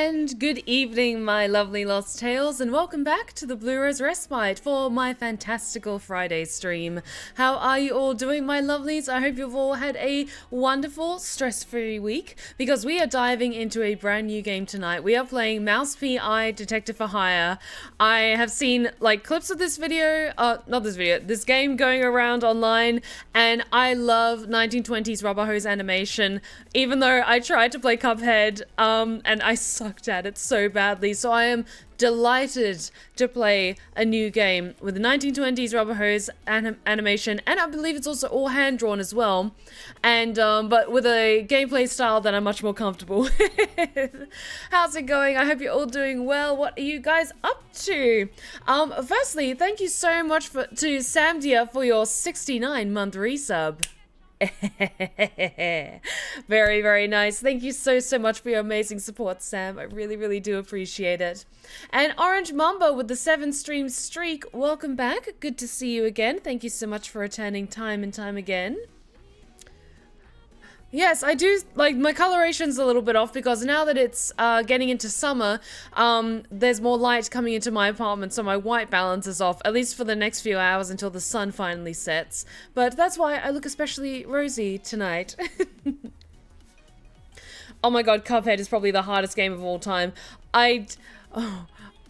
And good evening, my lovely Lost Tales, and welcome back to the Blue Rose Respite for my fantastical Friday stream. How are you all doing, my lovelies? I hope you've all had a wonderful, stress-free week, because we are diving into a brand new game tonight. We are playing Mobsters Detective for Hire. I have seen, like, clips of this video, this game going around online, and I love 1920s rubber hose animation, even though I tried to play Cuphead, and I sucked at it so badly. So I am delighted to play a new game with the 1920s rubber hose animation, and I believe it's also all hand drawn as well, and but with a gameplay style that I'm much more comfortable with. How's it going? I hope you're all doing well. What are you guys up to? Firstly, thank you so much to Sam Dia for your 69-month resub. Very, very nice. Thank you so much for your amazing support, Sam. I really do appreciate it. And Orange Mamba with the 7 stream streak, welcome back. Good to see you again. Thank you so much for returning time and time again. Yes, I do, like, my coloration's a little bit off because now that it's getting into summer, there's more light coming into my apartment, so my white balance is off, at least for the next few hours until the sun finally sets. But that's why I look especially rosy tonight. Oh my god, Cuphead is probably the hardest game of all time.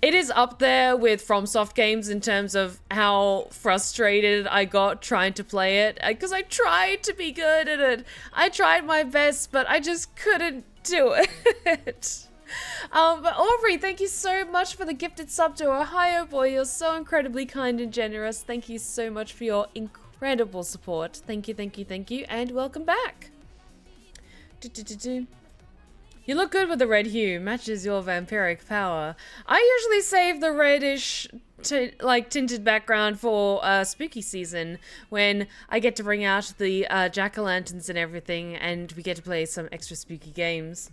It is up there with FromSoft games in terms of how frustrated I got trying to play it, because I tried to be good at it. I tried my best, but I just couldn't do it. But Aubrey, thank you so much for the gifted sub to Ohio boy. You're so incredibly kind and generous. Thank you so much for your incredible support. Thank you, and welcome back. You look good with the red hue, matches your vampiric power. I usually save the reddish, tinted background for spooky season, when I get to bring out the jack-o'-lanterns and everything, and we get to play some extra spooky games.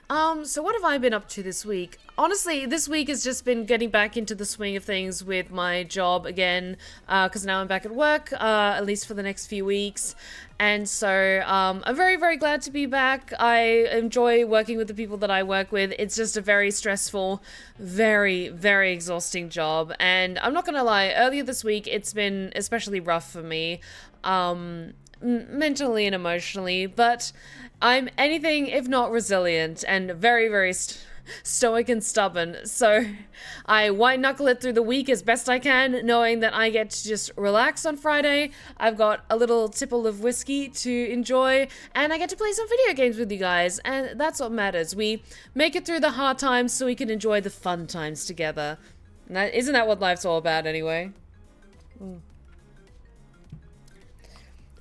So what have I been up to this week? Honestly, this week has just been getting back into the swing of things with my job again, because now I'm back at work, at least for the next few weeks. And so I'm very glad to be back. I enjoy working with the people that I work with. It's just a very stressful, very exhausting job. And I'm not gonna lie, earlier this week it's been especially rough for me, mentally and emotionally, but I'm anything if not resilient and very stoic and stubborn. So I white knuckle it through the week as best I can, knowing that I get to just relax on Friday. I've got a little tipple of whiskey to enjoy, and I get to play some video games with you guys, and that's what matters. We make it through the hard times so we can enjoy the fun times together. Isn't that what life's all about anyway?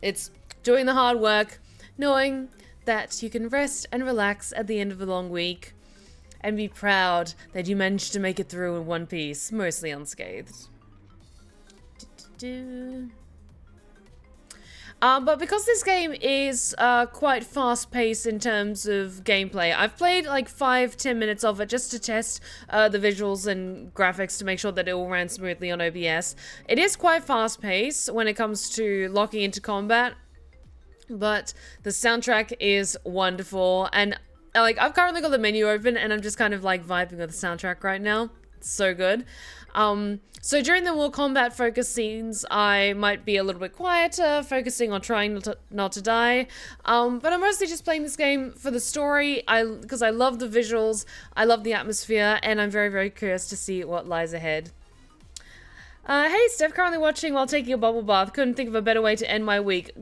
It's doing the hard work, knowing that you can rest and relax at the end of a long week, and be proud that you managed to make it through in one piece, mostly unscathed. But because this game is quite fast-paced in terms of gameplay, I've played like 5-10 minutes of it just to test the visuals and graphics to make sure that it all ran smoothly on OBS. It is quite fast-paced when it comes to locking into combat, but the soundtrack is wonderful, and like I've currently got the menu open and I'm just kind of like vibing with the soundtrack right now. It's so good. So during the more combat focused scenes, I might be a little bit quieter, focusing on trying not to die. But I'm mostly just playing this game for the story, because I love the visuals, I love the atmosphere, and I'm very curious to see what lies ahead. Hey Steph, currently watching while taking a bubble bath. Couldn't think of a better way to end my week.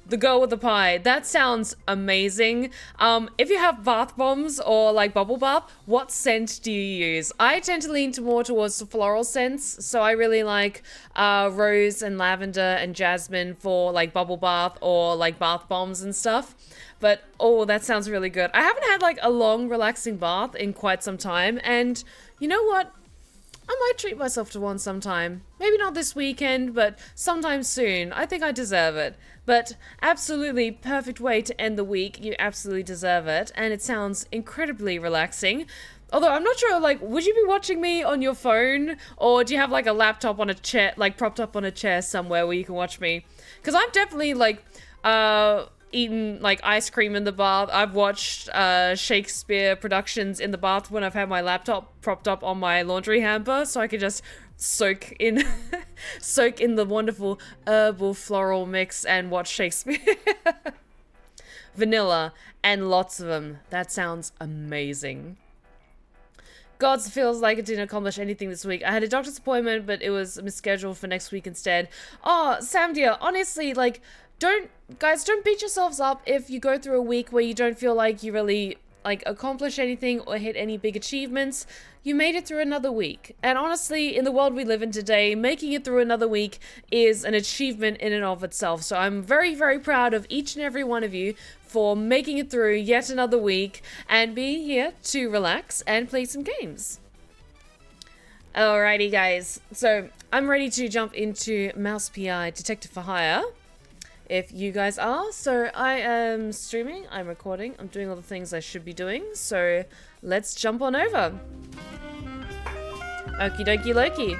The girl with the pie. That sounds amazing. If you have bath bombs or like bubble bath, what scent do you use? I tend to lean more towards the floral scents, so I really like rose and lavender and jasmine for like bubble bath or like bath bombs and stuff. But oh, that sounds really good. I haven't had like a long relaxing bath in quite some time, and you know what? I might treat myself to one sometime. Maybe not this weekend, but sometime soon. I think I deserve it. But absolutely perfect way to end the week. You absolutely deserve it. And it sounds incredibly relaxing. Although I'm not sure, like, would you be watching me on your phone? Or do you have like a laptop on a chair, like propped up on a chair somewhere where you can watch me? Because I'm definitely like, eaten like ice cream in the bath. I've watched Shakespeare productions in the bath when I've had my laptop propped up on my laundry hamper, so I could just soak in the wonderful herbal floral mix and watch Shakespeare. Vanilla and lots of them. That sounds amazing. Gods, feels like I didn't accomplish anything this week. I had a doctor's appointment, but it was misscheduled for next week instead. Oh, Sam dear, honestly, like, don't beat yourselves up if you go through a week where you don't feel like you really, like, accomplish anything or hit any big achievements. You made it through another week. And honestly, in the world we live in today, making it through another week is an achievement in and of itself. So I'm very, very proud of each and every one of you for making it through yet another week and being here to relax and play some games. Alrighty, guys. So I'm ready to jump into Mouse PI Detective for Hire. If you guys are. So I am streaming, I'm recording, I'm doing all the things I should be doing. So let's jump on over. Okie dokie Loki.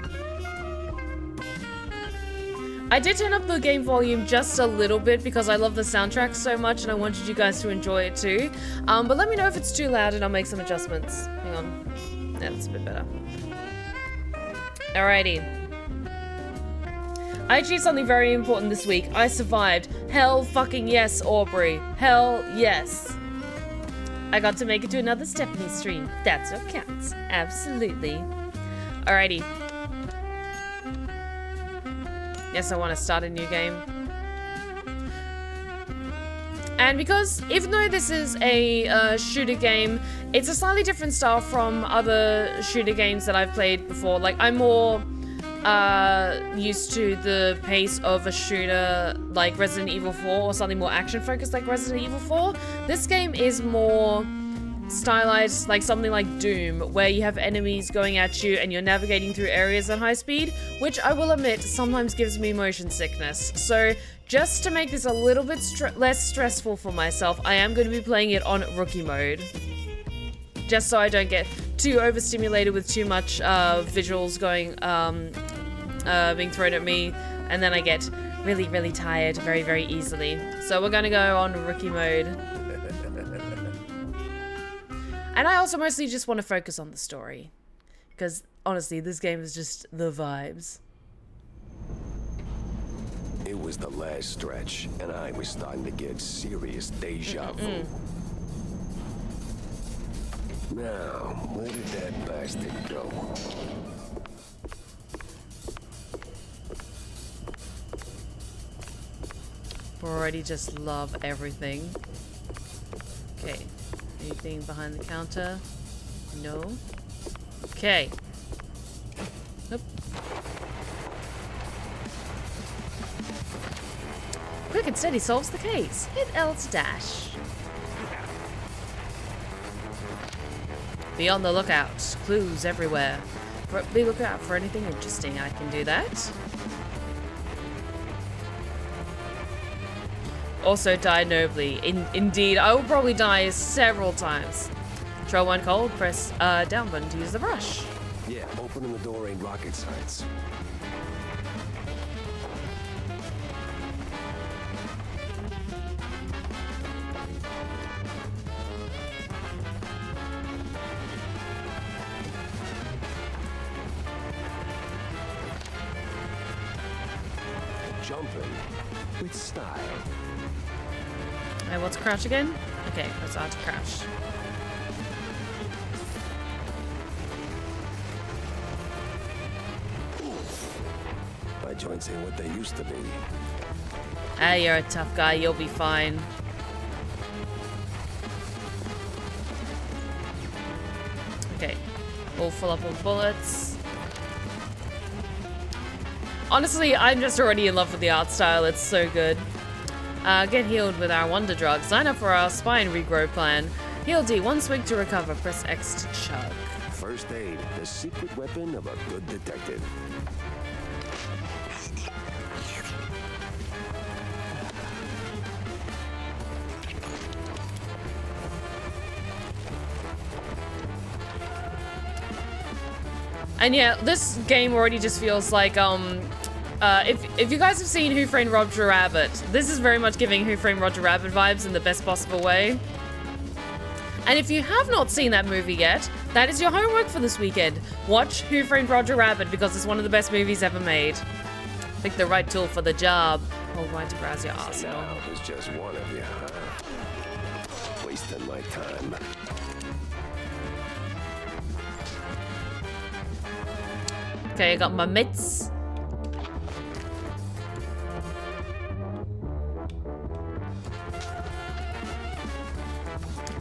I did turn up the game volume just a little bit because I love the soundtrack so much and I wanted you guys to enjoy it too. But let me know if it's too loud and I'll make some adjustments. Hang on. Yeah, that's a bit better. Alrighty. I achieved something very important this week. I survived. Hell fucking yes, Aubrey. Hell yes. I got to make it to another Stephanie stream. That's what counts. Absolutely. Alrighty. Yes, I want to start a new game. And because, even though this is a shooter game, it's a slightly different style from other shooter games that I've played before. Like, I'm more used to the pace of a shooter like Resident Evil 4 or something more action-focused like Resident Evil 4. This game is more stylized like something like Doom, where you have enemies going at you and you're navigating through areas at high speed, which I will admit sometimes gives me motion sickness. So just to make this a little bit less stressful for myself, I am going to be playing it on rookie mode. Just so I don't get too overstimulated with too much visuals going, being thrown at me, and then I get really, really tired very, very easily. So we're gonna go on rookie mode. And I also mostly just want to focus on the story. Because, honestly, this game is just the vibes. It was the last stretch, and I was starting to get serious deja vu. Now, where did that bastard go? Already just love everything. Okay. Anything behind the counter? No. Okay. Nope. Quick and steady solves the case. Hit L to dash. Be on the lookout. Clues everywhere. Be lookout for anything interesting. I can do that. Also die nobly. Indeed, I will probably die several times. Try one cold, press down button to use the brush. Yeah, opening the door ain't rocket science. Jumping with style. Alright, what's crouch again? Okay, press R to crouch. My joints ain't what they used to be. Ah, you're a tough guy, you'll be fine. Okay, all full up on bullets. Honestly, I'm just already in love with the art style, it's so good. Get healed with our wonder drug. Sign up for our spine regrow plan. Heal D, 1 swig to recover. Press X to chug. First aid, the secret weapon of a good detective. And yeah, this game already just feels like If you guys have seen Who Framed Roger Rabbit, this is very much giving Who Framed Roger Rabbit vibes in the best possible way. And if you have not seen that movie yet, that is your homework for this weekend. Watch Who Framed Roger Rabbit because it's one of the best movies ever made. Pick the right tool for the job. Hold right to browse your arsehole. Now there's just one of you, huh? Wasting my time. Okay, I got my mitts.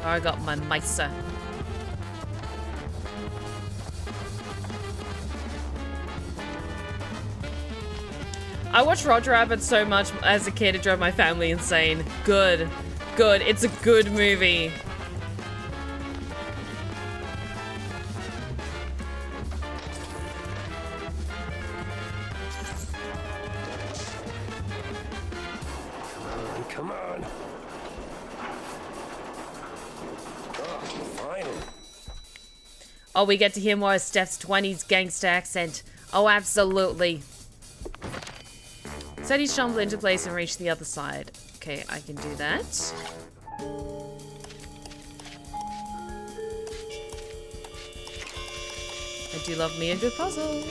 I got my mice. I watched Roger Rabbit so much as a kid, it drove my family insane. Good. Good. It's a good movie. Come on. Oh, finally. Oh, we get to hear more of Steph's 20s gangster accent. Oh, absolutely. Said he stumbled into place and reached the other side. Okay, I can do that. I do love me a good puzzle.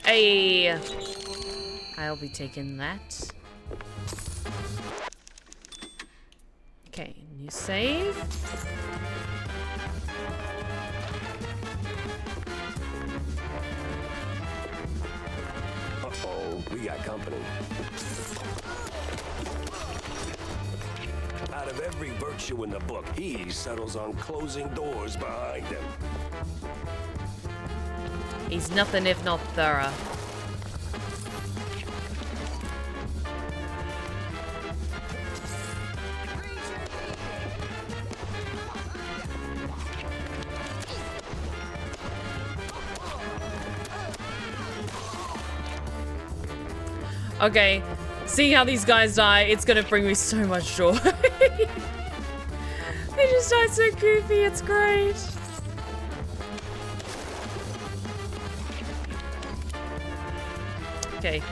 Hey! I'll be taking that. Okay, new save. Uh-oh, we got company. Out of every virtue in the book, he settles on closing doors behind him. He's nothing if not thorough. Okay, seeing how these guys die, it's gonna bring me so much joy. They just die so goofy, it's great. Okay,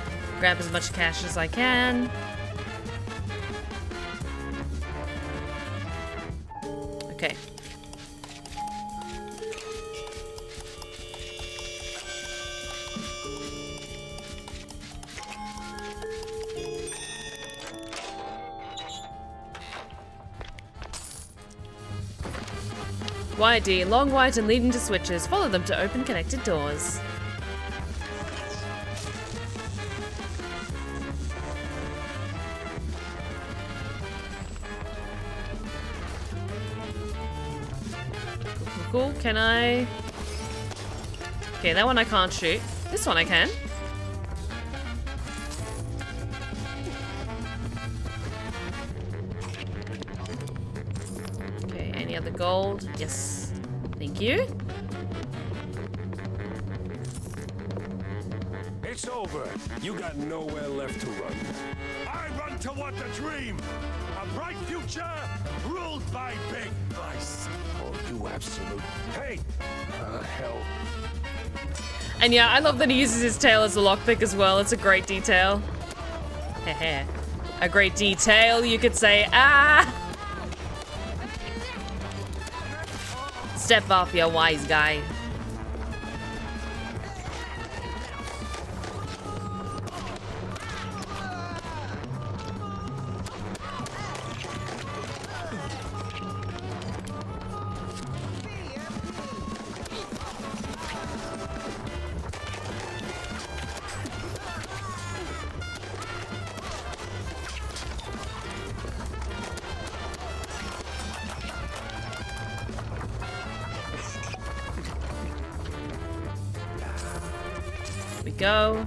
grab as much cash as I can. Okay. YD, long white and leading to switches. Follow them to open connected doors. Cool. Can I? Okay, that one I can't shoot. This one I can. Okay, any other gold? Yes. Thank you. It's over. You got nowhere left to run. I run toward the dream. A bright future ruled by big vice. Oh, you absolute. Hey! Hell. And yeah, I love that he uses his tail as a lockpick as well. It's a great detail. Heh. A great detail, you could say. Ah! Step off, you wise guy. Go.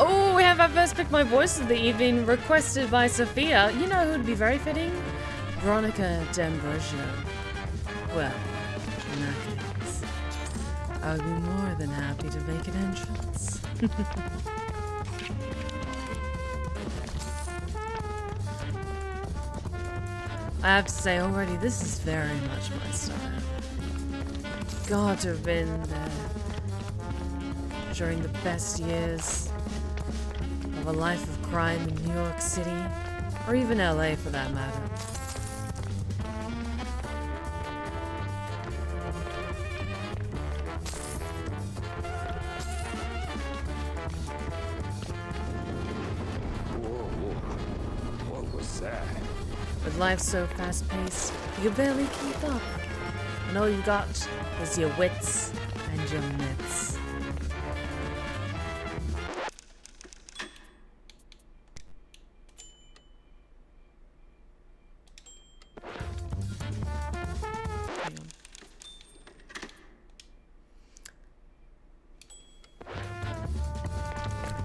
Oh, we have our first Pick My Voice of the evening, requested by Sophia. You know who would be very fitting? Veronica D'Ambrosio. Well, nice. I would be more than happy to make an entrance. I have to say already, this is very much my style. Got to have been there during the best years of a life of crime in New York City, or even LA for that matter. With life so fast-paced, you can barely keep up. And all you got is your wits and your mitts.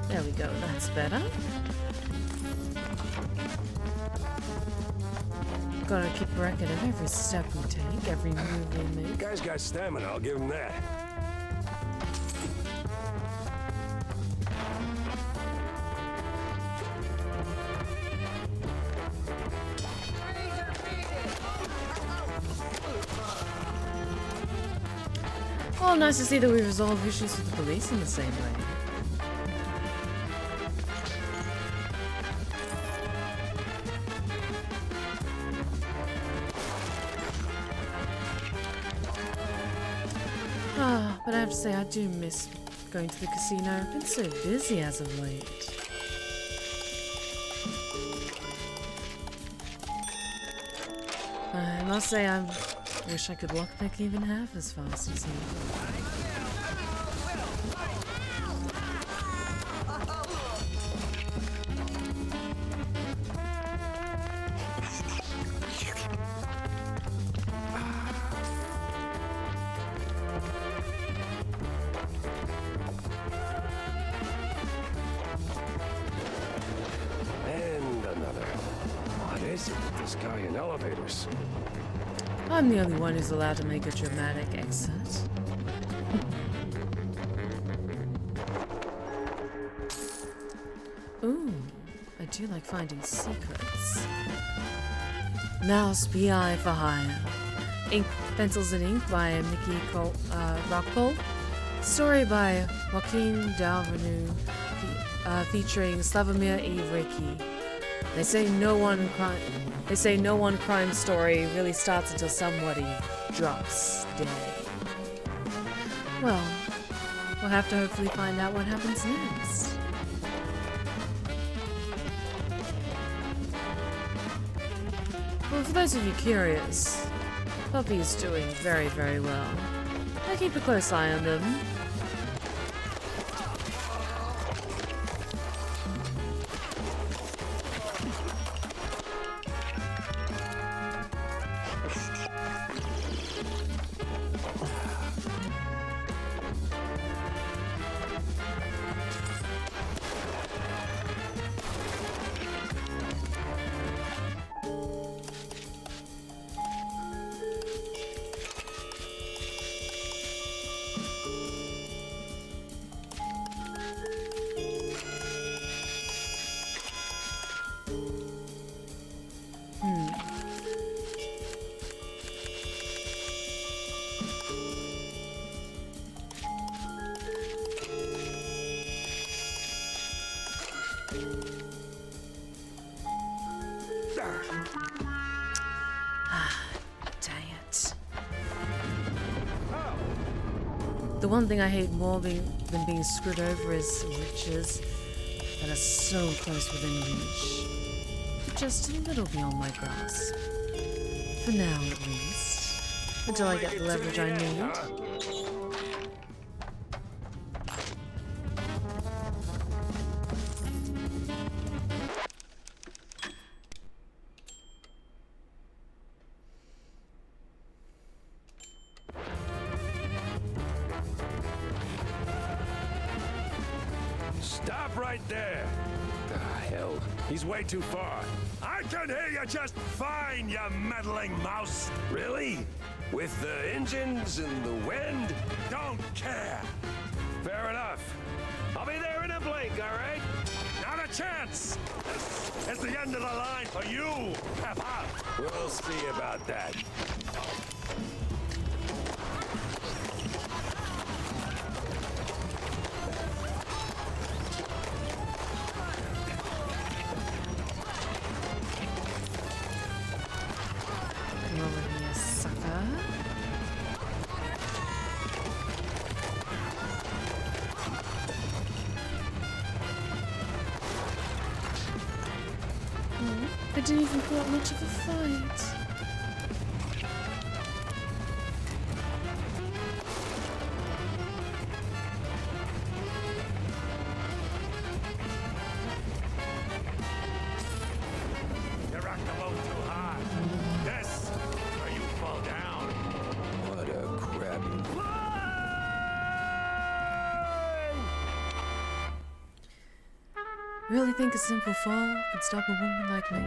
There we go, that's better. Gotta keep record of every step we take, every move we make. Guy's got stamina, I'll give him that. Well, nice to see that we resolve issues with the police in the same way. But I have to say, I do miss going to the casino. I've been so busy as of late. I must say, I wish I could lockpick even half as fast as he. This guy in elevators. I'm the only one who's allowed to make a dramatic exit. Ooh, I do like finding secrets. Mouse PI for hire. Ink, Pencils and Ink by Mickey Rockpole. Story by Joaquin Dalvanu, featuring Slavomir Ivriki. They say no one crime story really starts until somebody drops dead. Well, we'll have to hopefully find out what happens next. Well, for those of you curious, Puppy is doing very, very well. I keep a close eye on them. The one thing I hate more than being screwed over is riches that are so close within reach. Just a little beyond my grasp. For now, at least. Until I get the leverage I need. Stop right there! The hell? He's way too far. I can hear you just fine, you meddling mouse! Really? With the engines and the wind? Don't care. Fair enough. I'll be there in a blink, all right? Not a chance. This is the end of the line for you, Pepper. We'll see about that. Come over here, sucker. I didn't even put up much of a fight. You rocked the boat too hard. This, or you fall down. What a crabby. Really think a simple fall could stop a woman like me?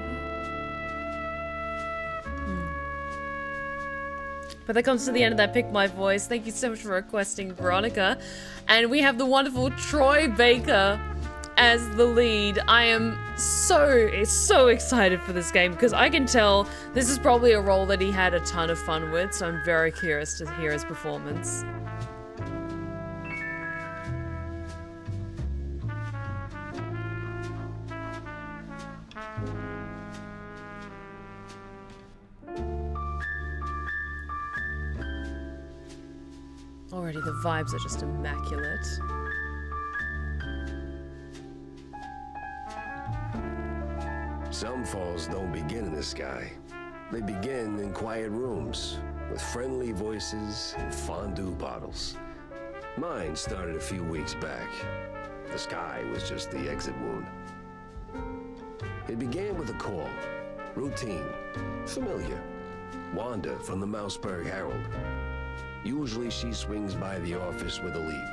But that comes to the end of that Pick My Voice. Thank you so much for requesting, Veronica. And we have the wonderful Troy Baker as the lead. I am so excited for this game because I can tell this is probably a role that he had a ton of fun with, so I'm very curious to hear his performance. Already the vibes are just immaculate. Some falls don't begin in the sky. They begin in quiet rooms with friendly voices and fondue bottles. Mine started a few weeks back. The sky was just the exit wound. It began with a call. Routine. Familiar. Wanda from the Mouseburg Herald. Usually she swings by the office with a lead.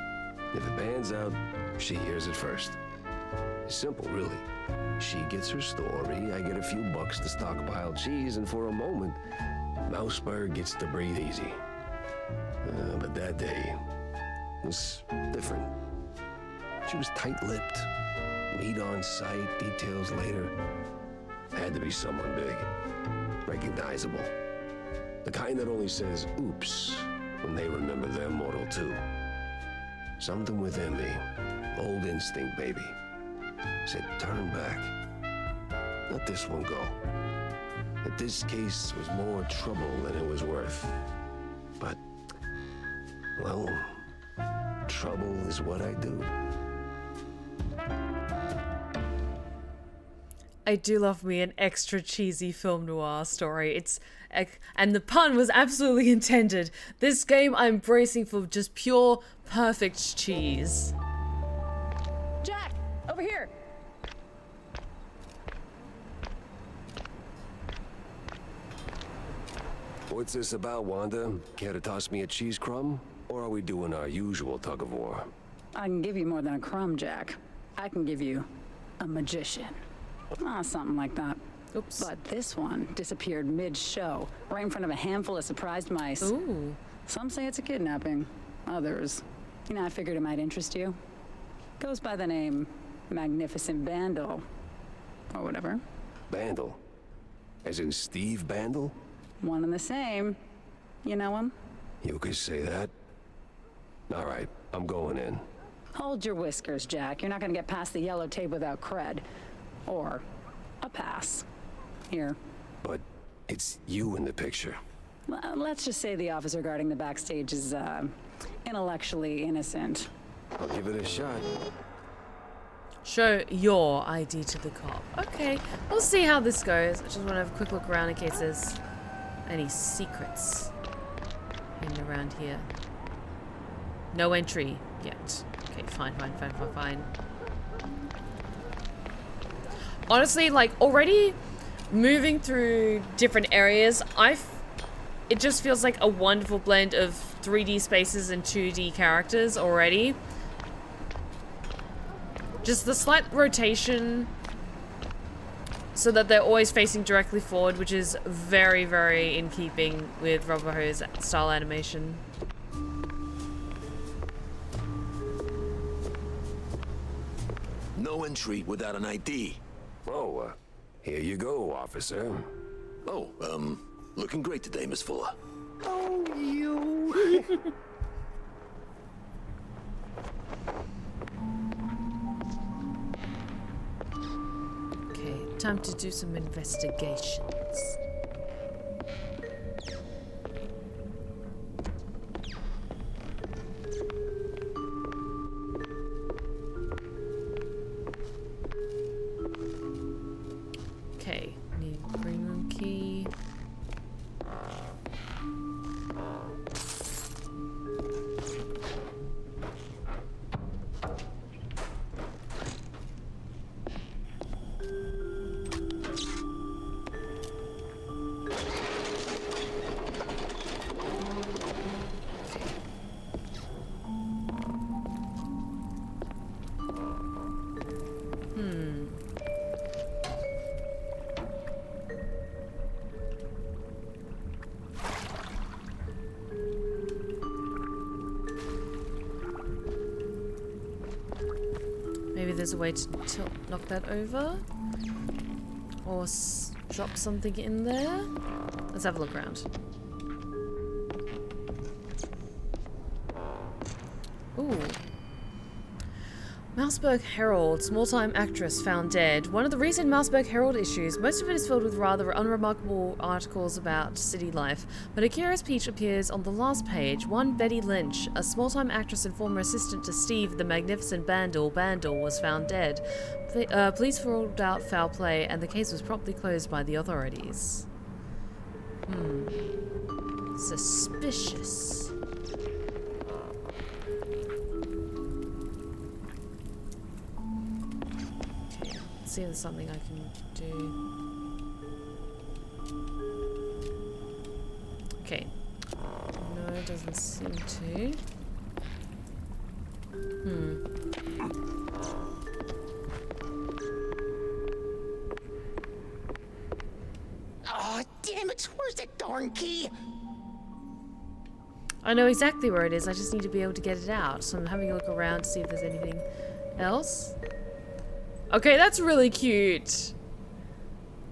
If it pans out, she hears it first. Simple, really. She gets her story, I get a few bucks to stockpile cheese, and for a moment, Mouseburg gets to breathe easy. But that day was different. She was tight-lipped. Meat on sight, details later. Had to be someone big. Recognizable. The kind that only says, oops, when they remember their mortal too. Something within me, old instinct, baby, said turn back. Let this one go. That this case was more trouble than it was worth. But, well, trouble is what I do. I do love me an extra cheesy film noir story. And the pun was absolutely intended. This game I'm bracing for just pure, perfect cheese. Jack, over here. What's this about, Wanda? Care to toss me a cheese crumb? Or are we doing our usual tug of war? I can give you more than a crumb, Jack. I can give you a magician. Something like that. Oops. But this one disappeared mid-show, right in front of a handful of surprised mice. Ooh. Some say it's a kidnapping. Others, I figured it might interest you. Goes by the name Magnificent Bandle. Or whatever. Bandle? As in Steve Bandle? One and the same. You know him? You could say that. All right, I'm going in. Hold your whiskers, Jack. You're not gonna get past the yellow tape without cred. Or a pass. Here. But it's you in the picture. Let's just say the officer guarding the backstage is, intellectually innocent. I'll give it a shot. Show your ID to the cop. Okay, we'll see how this goes. I just want to have a quick look around in case there's any secrets hidden around here. No entry yet. Okay, fine. Honestly, like, already moving through different areas, it just feels like a wonderful blend of 3D spaces and 2D characters already. Just the slight rotation so that they're always facing directly forward, which is very, very in keeping with Roboho's style animation. No entry without an ID. Oh, here you go, officer. Oh, looking great today, Miss Fuller. Oh, you. Okay, time to do some investigations. Okay, need green room key. Maybe there's a way to knock that over? Or drop something in there? Let's have a look around. Ooh. Mouseburg Herald, small-time actress found dead. One of the recent Mouseburg Herald issues, most of it is filled with rather unremarkable articles about city life, but a curious peach appears on the last page. One Betty Lynch, a small-time actress and former assistant to Steve the Magnificent Bandle, was found dead. Police ruled out foul play, and the case was promptly closed by the authorities. Suspicious. See if there's something I can do. Okay. No, it doesn't seem to. Oh, damn it! Where's that darn key? I know exactly where it is. I just need to be able to get it out. So I'm having a look around to see if there's anything else. Okay, that's really cute.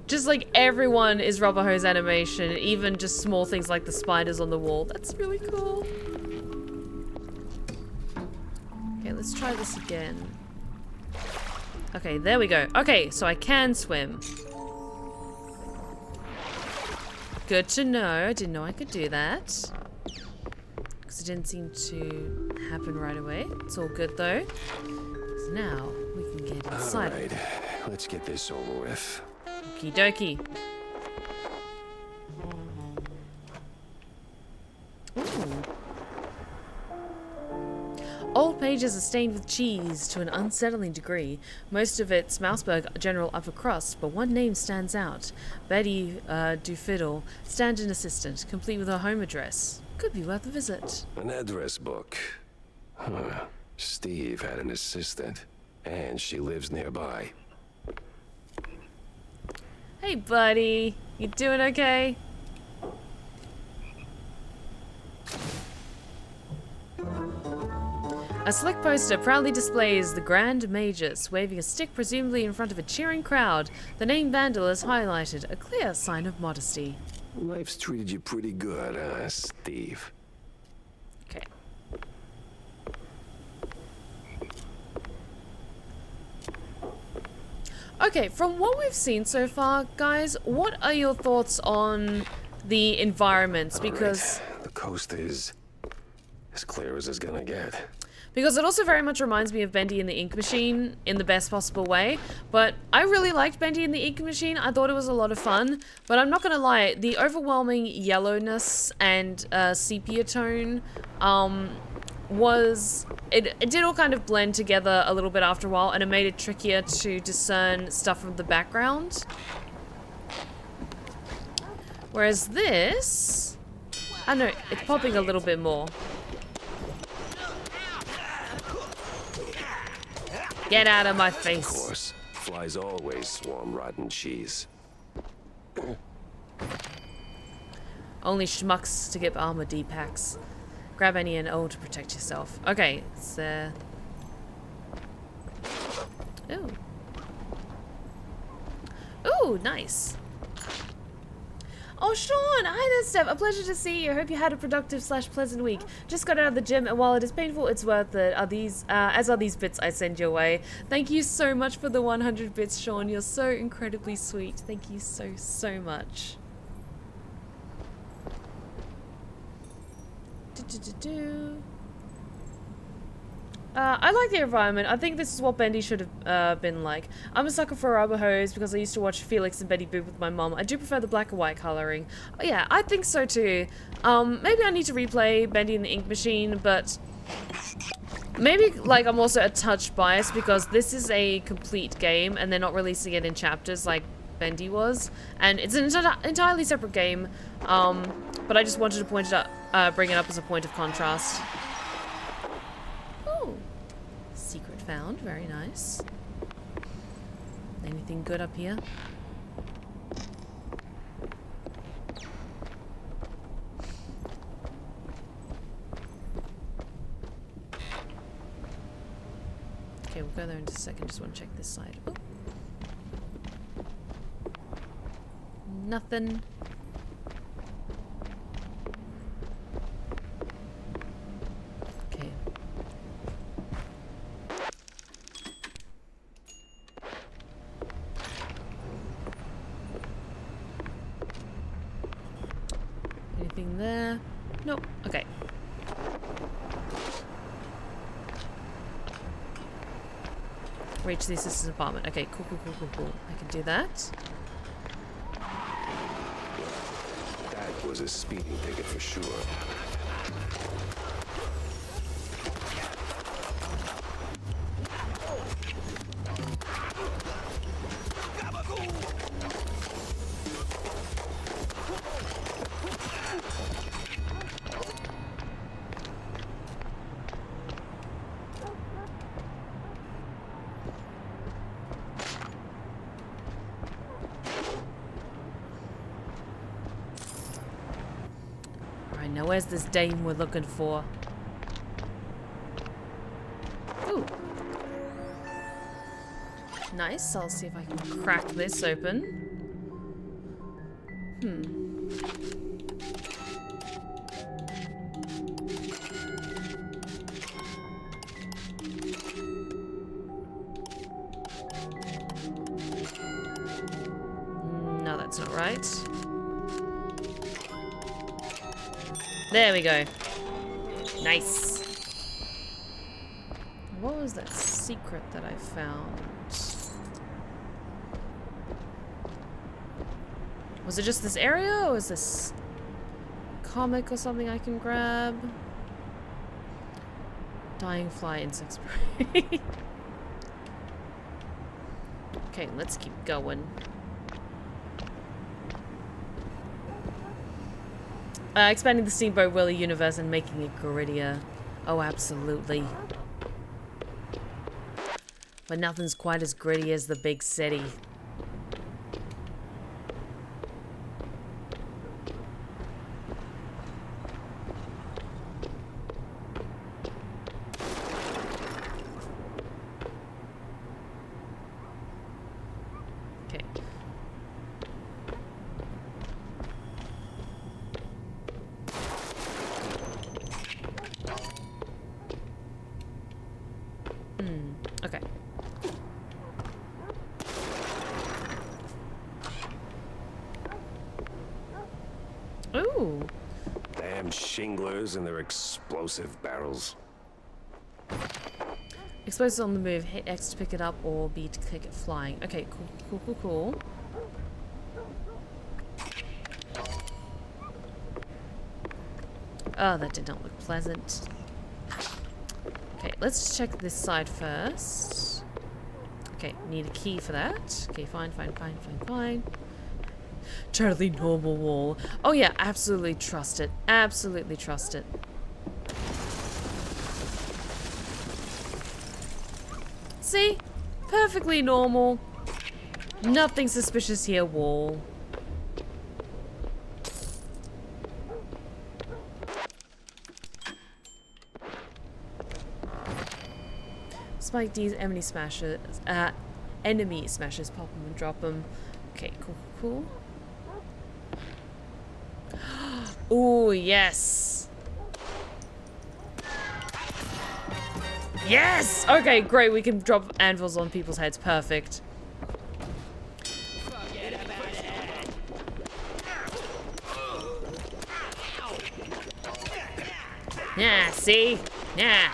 Just like everyone is Roboho's animation, even just small things like the spiders on the wall. That's really cool. Okay, let's try this again. Okay, there we go. Okay, so I can swim. Good to know. I didn't know I could do that. Because it didn't seem to happen right away. It's all good though. So now we can get inside. Alright, let's get this over with. Okie dokie. Ooh. Old pages are stained with cheese to an unsettling degree. Most of it's Mouseburg general upper crust, but one name stands out. Betty Dufiddle, stand-in assistant, complete with her home address. Could be worth a visit. An address book. Huh. Steve had an assistant, and she lives nearby. Hey, buddy. You doing okay? A slick poster proudly displays the Grand Magus, waving a stick presumably in front of a cheering crowd. The name Vandal is highlighted, a clear sign of modesty. Life's treated you pretty good, huh, Steve? Okay. Okay, from what we've seen so far, guys, what are your thoughts on the environments? Because right. The coast is as clear as it's gonna get. Because it also very much reminds me of Bendy and the Ink Machine in the best possible way. But I really liked Bendy and the Ink Machine. I thought it was a lot of fun. But I'm not gonna lie, the overwhelming yellowness and sepia tone it did all kind of blend together a little bit after a while, and it made it trickier to discern stuff from the background. Whereas this, I don't know, it's popping a little bit more. Get out of my face. Of course. Flies always swarm rotten cheese. Only schmucks to get armor D-packs. Grab any and O to protect yourself. Okay, so... Ooh. Ooh, nice. Oh, Sean! Hi there, Steph. A pleasure to see you. I hope you had a productive / pleasant week. Just got out of the gym, and while it is painful, it's worth it. As are these bits I send your way. Thank you so much for the 100 bits, Sean. You're so incredibly sweet. Thank you so, so much. I like the environment. I think this is what Bendy should have been like. I'm a sucker for rubber hose because I used to watch Felix and Betty Boop with my mom. I do prefer the black and white coloring. Oh, yeah, I think so too. Maybe I need to replay Bendy and the Ink Machine, but maybe like I'm also a touch biased because this is a complete game and they're not releasing it in chapters like Bendy was, and it's an entirely separate game. But I just wanted to point it up, bring it up as a point of contrast. Secret found, very nice. Anything good up here? Okay, we'll go there in just a second. Just want to check this side. Oh. Nothing. There. Nope. Okay. Reach the assistant's apartment. Okay, cool. I can do that. That was a speeding ticket for sure. Now where's this dame we're looking for? Ooh. Nice, I'll see if I can crack this open. No, that's not right. There we go. Nice. What was that secret that I found? Was it just this area, or was this comic or something I can grab? Dying fly insect spray. Okay, let's keep going. Expanding the Steamboat Willie universe and making it grittier. Oh, absolutely. But nothing's quite as gritty as the big city. Okay. Ooh. Damn shinglers and their explosive barrels. Explosives on the move. Hit X to pick it up or B to click it flying. Okay, cool. Oh, that did not look pleasant. Okay, let's check this side first. Okay, need a key for that. Okay, fine. Totally normal wall. Oh yeah, absolutely trust it. Absolutely trust it. See? Perfectly normal. Nothing suspicious here, wall. Spike D's enemy smashers, pop them and drop them. Okay, cool. Oh, yes. Yes! Okay, great. We can drop anvils on people's heads. Perfect. Yeah, see? Yeah.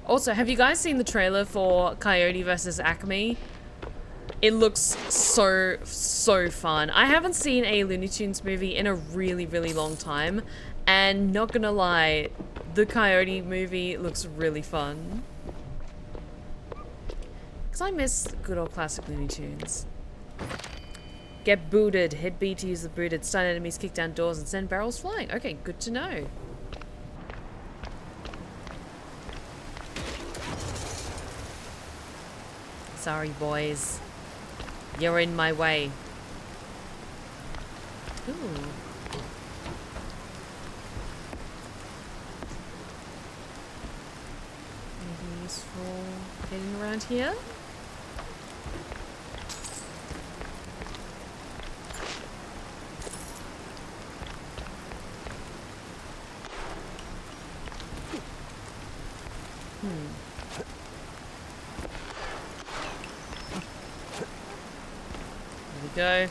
Also, have you guys seen the trailer for Coyote versus Acme? It looks so fun. I haven't seen a Looney Tunes movie in a really long time, and not gonna lie, the Coyote movie looks really fun. Because I miss good old classic Looney Tunes. Get booted. Hit B to use the booted. Stun enemies, kick down doors, and send barrels flying. Okay, good to know. Sorry, boys. You're in my way. Ooh. Anything useful getting around here? Go.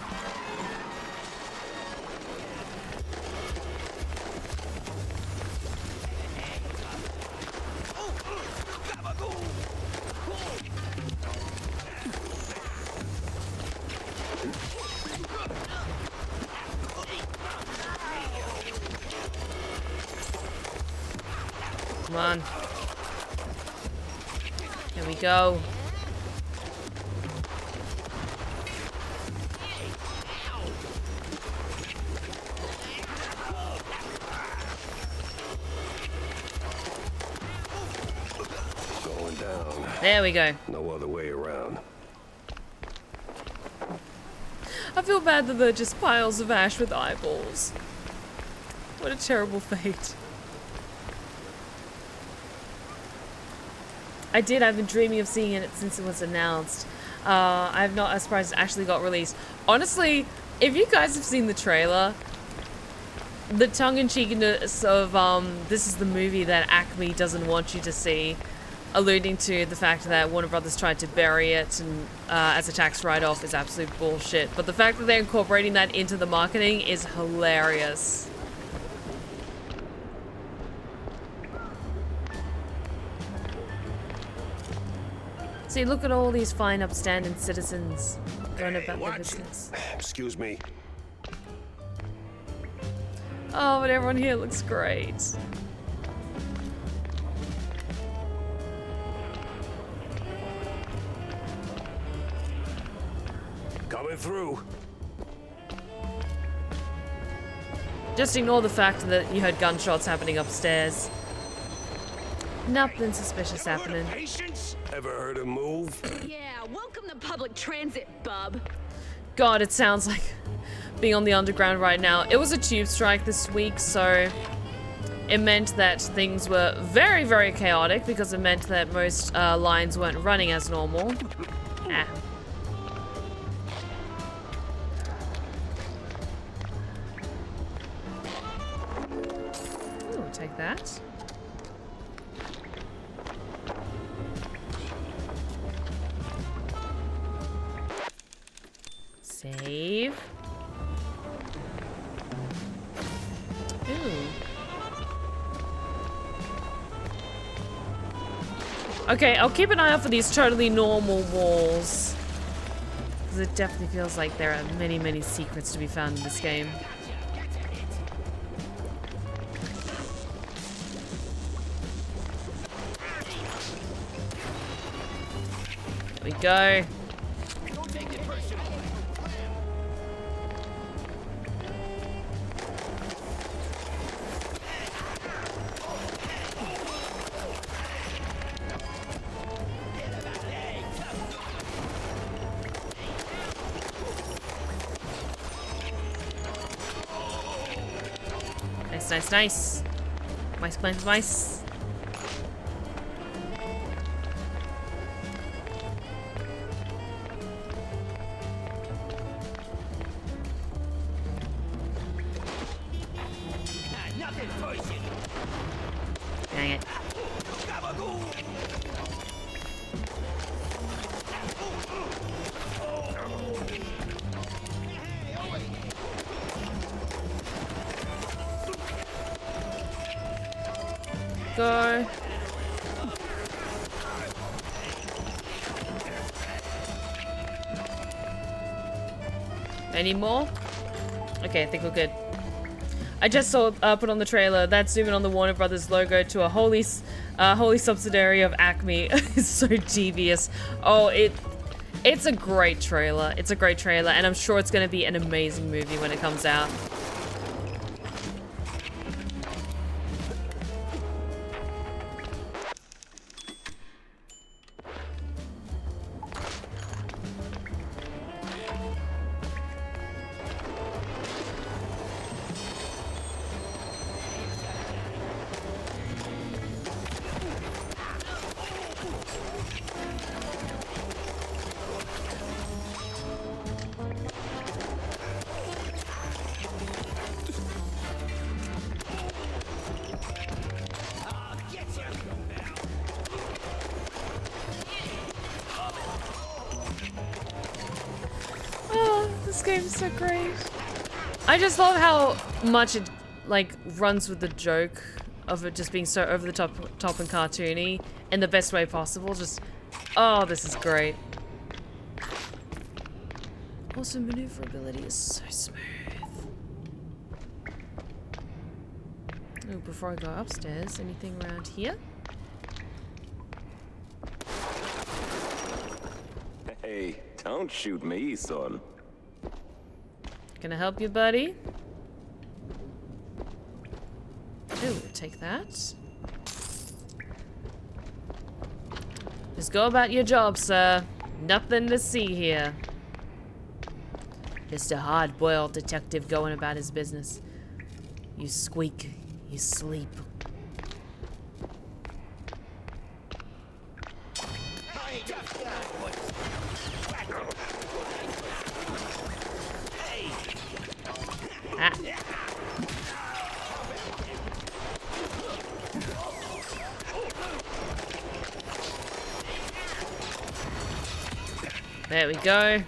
Come on. There we go. There we go. No other way around. I feel bad that they're just piles of ash with eyeballs. What a terrible fate. I've been dreaming of seeing it since it was announced. I'm not as surprised it actually got released. Honestly, if you guys have seen the trailer, the tongue-in-cheekiness of this is the movie that Acme doesn't want you to see, alluding to the fact that Warner Brothers tried to bury it and as a tax write-off is absolute bullshit. But the fact that they're incorporating that into the marketing is hilarious. See, look at all these fine upstanding citizens going about their business. Excuse me. Oh, but everyone here looks great. Coming through. Just ignore the fact that you heard gunshots happening upstairs. Nothing suspicious happening. Ever heard of move? Yeah, welcome to public transit, bub. God, it sounds like being on the underground right now. It was a tube strike this week, so it meant that things were very chaotic because it meant that most lines weren't running as normal. Ah. Ooh, take that. Save. Ooh. Okay, I'll keep an eye out for these totally normal walls. Because it definitely feels like there are many secrets to be found in this game. There we go. Nice, nice, nice. Nice, nice, nice. Dang it. Go. Any more? Okay, I think we're good. I just saw put on the trailer that zooming on the Warner Brothers logo to a holy subsidiary of Acme is so devious. Oh, it's a great trailer. It's a great trailer, and I'm sure it's going to be an amazing movie when it comes out. This game's so great. I just love how much it like runs with the joke of it just being so over the top and cartoony in the best way possible. Just, oh, this is great. Also, maneuverability is so smooth. Oh, before I go upstairs, anything around here? Hey, don't shoot me, son. Can I help you, buddy? Ooh, take that. Just go about your job, sir. Nothing to see here. Just a hard-boiled detective going about his business. You squeak, you sleep. Ah. There we go.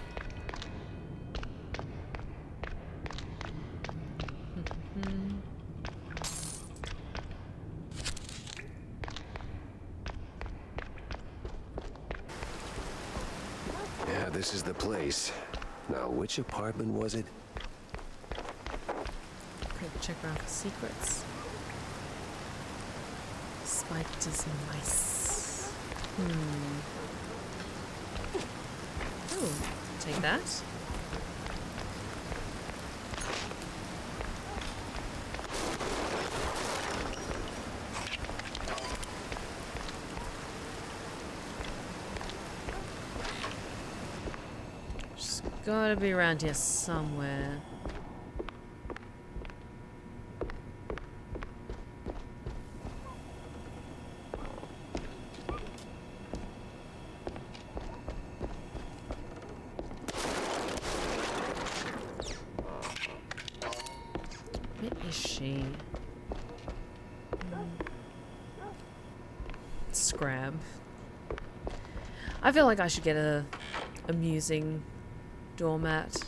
Yeah, this is the place. Now, which apartment was it? Check around for secrets. Spiders and mice. Oh, take that. Just gotta be around here somewhere. Scrab. I feel like I should get a amusing doormat.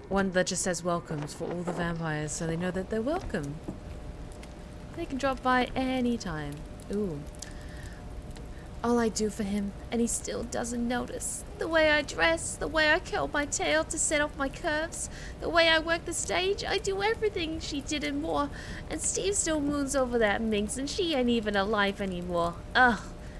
One that just says welcomes for all the vampires so they know that they're welcome. They can drop by anytime. Ooh. All I do for him, and he still doesn't notice. The way I dress, the way I curl my tail to set off my curves, the way I work the stage, I do everything she did and more. And Steve still moons over that minx, and she ain't even alive anymore. Ugh.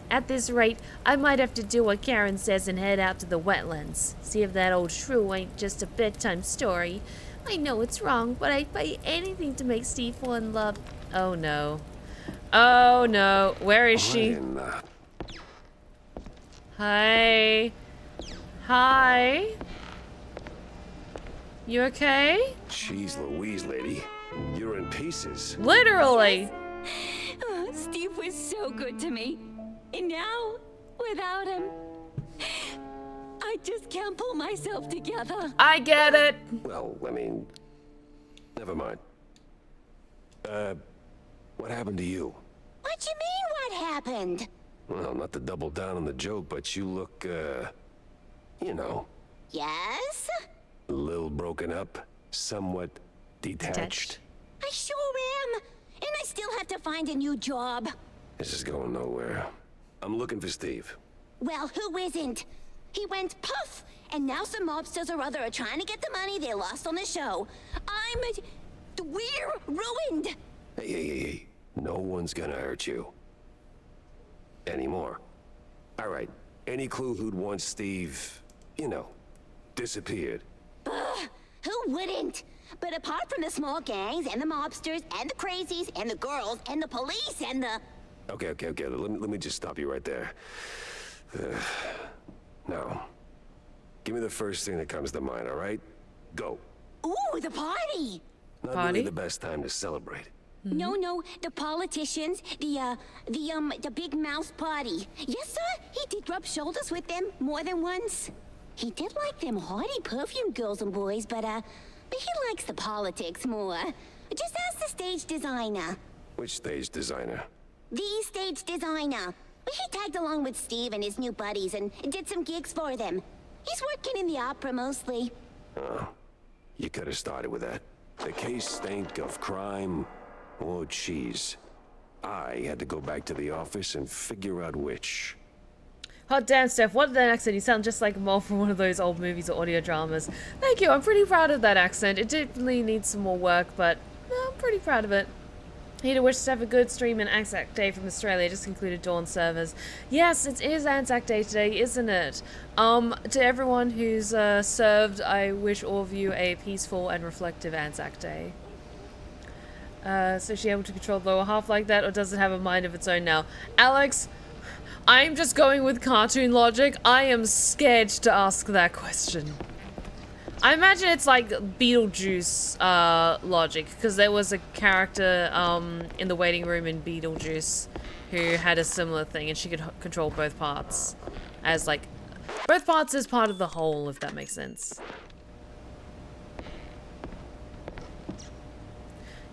At this rate, I might have to do what Karen says and head out to the wetlands. See if that old shrew ain't just a bedtime story. I know it's wrong, but I'd pay anything to make Steve fall in love. Oh no. Oh no. Where is she? Hi. Hi. You okay? Jeez Louise, lady. You're in pieces. Literally. Oh, Steve was so good to me. And now, without him, I just can't pull myself together. I get it. Well, I mean, never mind. What happened to you? What you mean, what happened? Well, not to double down on the joke, but you look, you know, Yes? a little broken up, somewhat detached. I sure am. And I still have to find a new job. This is going nowhere. I'm looking for Steve. Well, who isn't? He went poof, and now some mobsters or other are trying to get the money they lost on the show. We're ruined. Hey. No one's gonna hurt you. Anymore. All right. Any clue who'd want Steve, you know, disappeared? Who wouldn't? But apart from the small gangs and the mobsters and the crazies and the girls and the police and the... Okay. Let me just stop you right there. Now, give me the first thing that comes to mind, all right? Go. Ooh, the party! Not Party? really the best time to celebrate. No, the politicians, the big mouse party. Yes, sir, he did rub shoulders with them more than once. He did like them haughty perfume girls and boys, but he likes the politics more. Just ask the stage designer. Which stage designer? The stage designer. He tagged along with Steve and his new buddies and did some gigs for them. He's working in the opera mostly. Oh, you could have started with that. The case stank of crime. Oh, jeez. I had to go back to the office and figure out which. Hot damn, Steph, what an accent. You sound just like a mole from one of those old movies or audio dramas. Thank you, I'm pretty proud of that accent. It definitely needs some more work, but I'm pretty proud of it. Here wishes to have a good stream and Anzac Day from Australia. Just concluded Dawn servers. Yes, it is Anzac Day today, isn't it? To everyone who's served, I wish all of you a peaceful and reflective Anzac Day. So is she able to control the lower half like that, or does it have a mind of its own now? Alex, I'm just going with cartoon logic. I am scared to ask that question. I imagine it's like Beetlejuice logic, because there was a character in the waiting room in Beetlejuice who had a similar thing, and she could control both parts as like both parts as part of the whole, if that makes sense.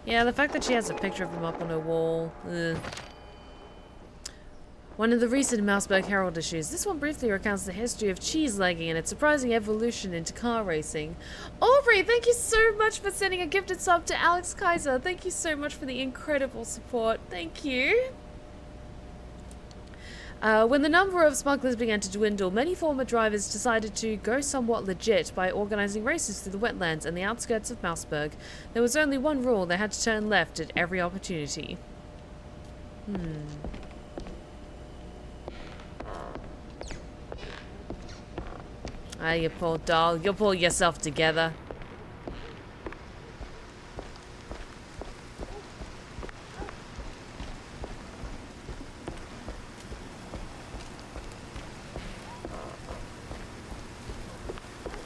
Yeah, the fact that she has a picture of him up on her wall. Ugh. One of the recent Mouseberg Herald issues. This one briefly recounts the history of cheese-legging and its surprising evolution into car racing. Aubrey, thank you so much for sending a gifted sub to Alex Kaiser. Thank you so much for the incredible support. Thank you. When the number of smugglers began to dwindle, many former drivers decided to go somewhat legit by organizing races through the wetlands and the outskirts of Mouseberg. There was only one rule: they had to turn left at every opportunity. Ah, you poor doll. You'll pull yourself together.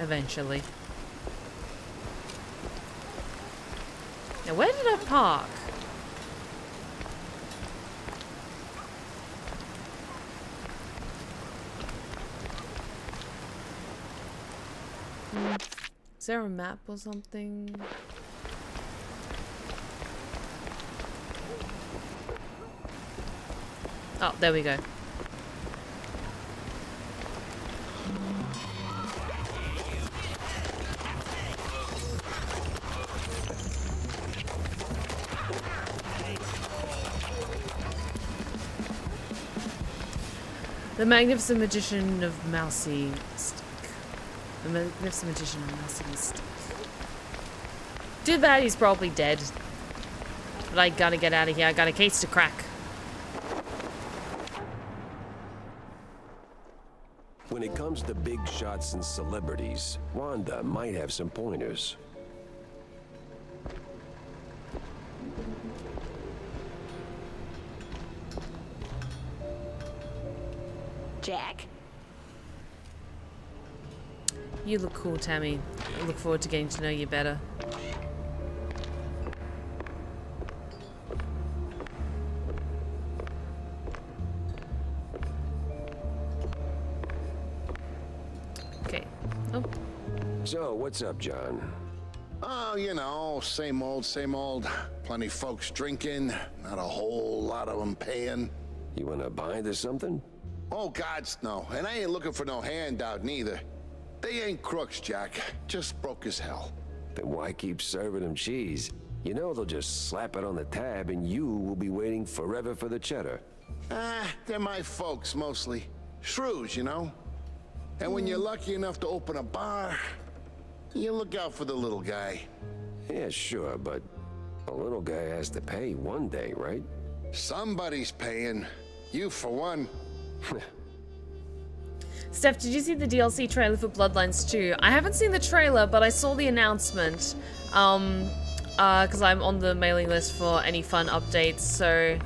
Eventually. Now, where did I park? Is there a map or something? Oh, there we go. The Magnificent Magician of Mousy Stick. The Magnificent Magician of Mousy Stick. Did that, he's probably dead. But I gotta get out of here. I got a case to crack. When it comes to big shots and celebrities, Wanda might have some pointers. Jack. You look cool, Tammy. I look forward to getting to know you better. Okay. Oh. So, what's up, John? Oh, you know, same old, same old. Plenty folks drinking, not a whole lot of them paying. You wanna bind or something? Oh, gods, no. And I ain't looking for no handout, neither. They ain't crooks, Jack. Just broke as hell. Then why keep serving them cheese? You know they'll just slap it on the tab and you will be waiting forever for the cheddar. They're my folks, mostly. Shrews, you know? And when you're lucky enough to open a bar, you look out for the little guy. Yeah, sure, but a little guy has to pay one day, right? Somebody's paying. You, for one. Steph, did you see the DLC trailer for Bloodlines 2? I haven't seen the trailer, but I saw the announcement. Because I'm on the mailing list for any fun updates, so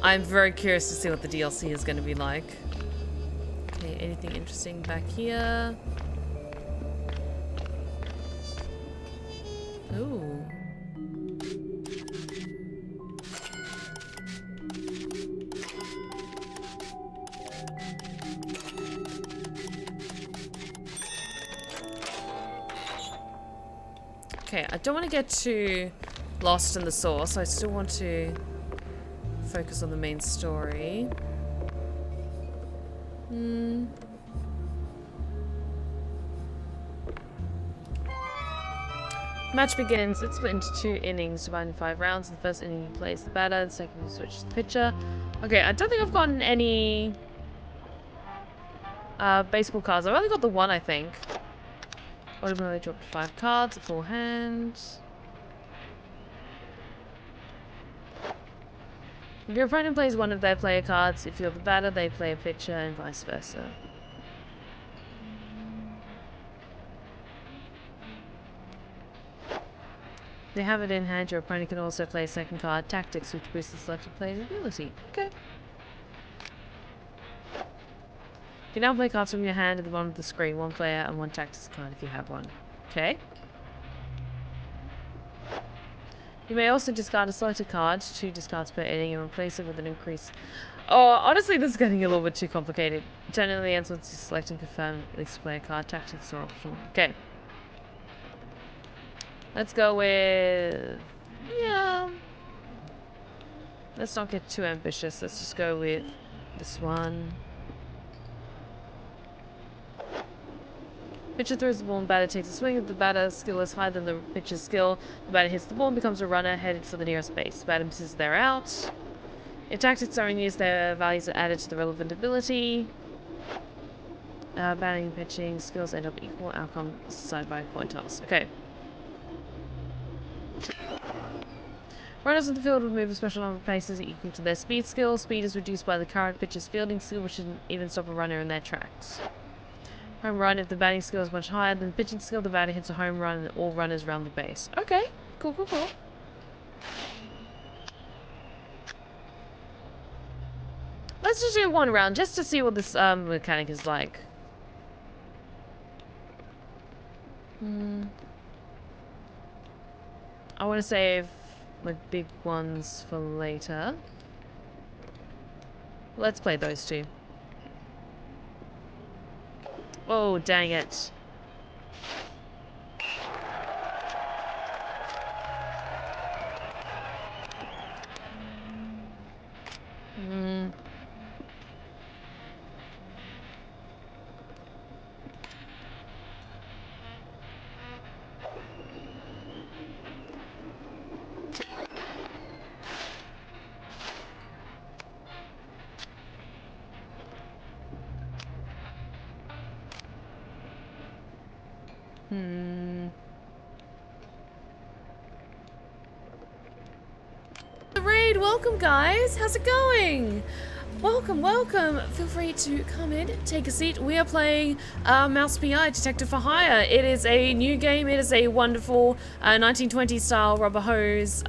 I'm very curious to see what the DLC is going to be like. Okay, anything interesting back here? Ooh. Okay, I don't want to get too lost in the source. I still want to focus on the main story. Match begins. It's split into 2 innings, divided in 5 rounds. In the first inning, you plays the batter. The second, you switch the pitcher. Okay, I don't think I've gotten any baseball cards. I've only got the one, I think. Automatically dropped 5 cards, a full hand. If your opponent plays one of their player cards, if you're the batter, they play a pitcher, and vice versa. If they have it in hand, your opponent can also play a second card, Tactics, which boosts the selected player's ability. Okay. You now play cards from your hand at the bottom of the screen. 1 player and 1 tactics card if you have one. Okay. You may also discard a selected card, 2 discards per inning, and replace it with an increase. Oh, honestly, this is getting a little bit too complicated. Generally ends once you select and confirm at least play a card. Tactics are optional. Okay. Let's go with... yeah. Let's not get too ambitious. Let's just go with this one. Pitcher throws the ball and batter takes a swing. If the batter's skill is higher than the pitcher's skill, the batter hits the ball and becomes a runner headed for the nearest base. The batter misses, they're out. If tactics are in use, their values are added to the relevant ability. Batting and pitching skills end up equal. Outcome decided by coin toss. Okay. Runners in the field will move a special number of paces equal to their speed skill. Speed is reduced by the current pitcher's fielding skill, which should even stop a runner in their tracks. Home run, if the batting skill is much higher than the pitching skill, the batter hits a home run and all runners round the base. Okay, cool, cool, cool. Let's just do 1 round, just to see what this mechanic is like. I want to save my big ones for later. Let's play those 2. Oh, dang it. Wintersweet, welcome guys. How's it going? Welcome, welcome. Feel free to come in, take a seat. We are playing Mouse PI, Detective for Hire. It is a new game. It is a wonderful 1920s style rubber hose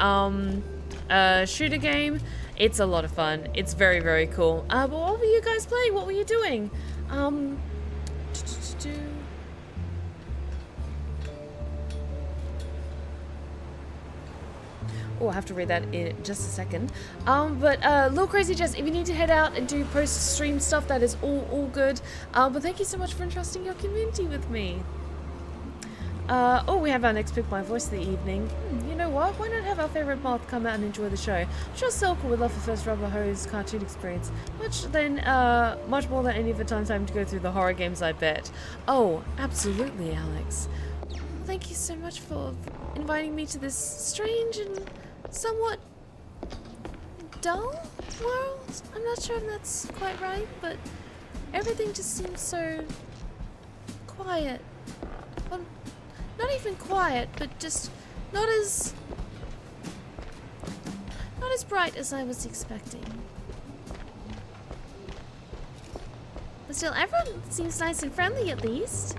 shooter game. It's a lot of fun. It's very, very cool. But what were you guys playing? What were you doing? Oh, I have to read that in just a second. But Little Crazy Jess, if you need to head out and do post-stream stuff, that is all good. But thank you so much for entrusting your community with me. Oh, we have our next Pick My Voice of the evening. You know what? Why not have our favorite moth come out and enjoy the show? I'm sure Selka would love the first Rubber Hose cartoon experience. Much more than any of the times having to go through the horror games, I bet. Oh, absolutely, Alex. Thank you so much for inviting me to this strange and somewhat dull world. I'm not sure if that's quite right, but everything just seems so quiet. Well, not even quiet, but just not as bright as I was expecting. But still, everyone seems nice and friendly at least.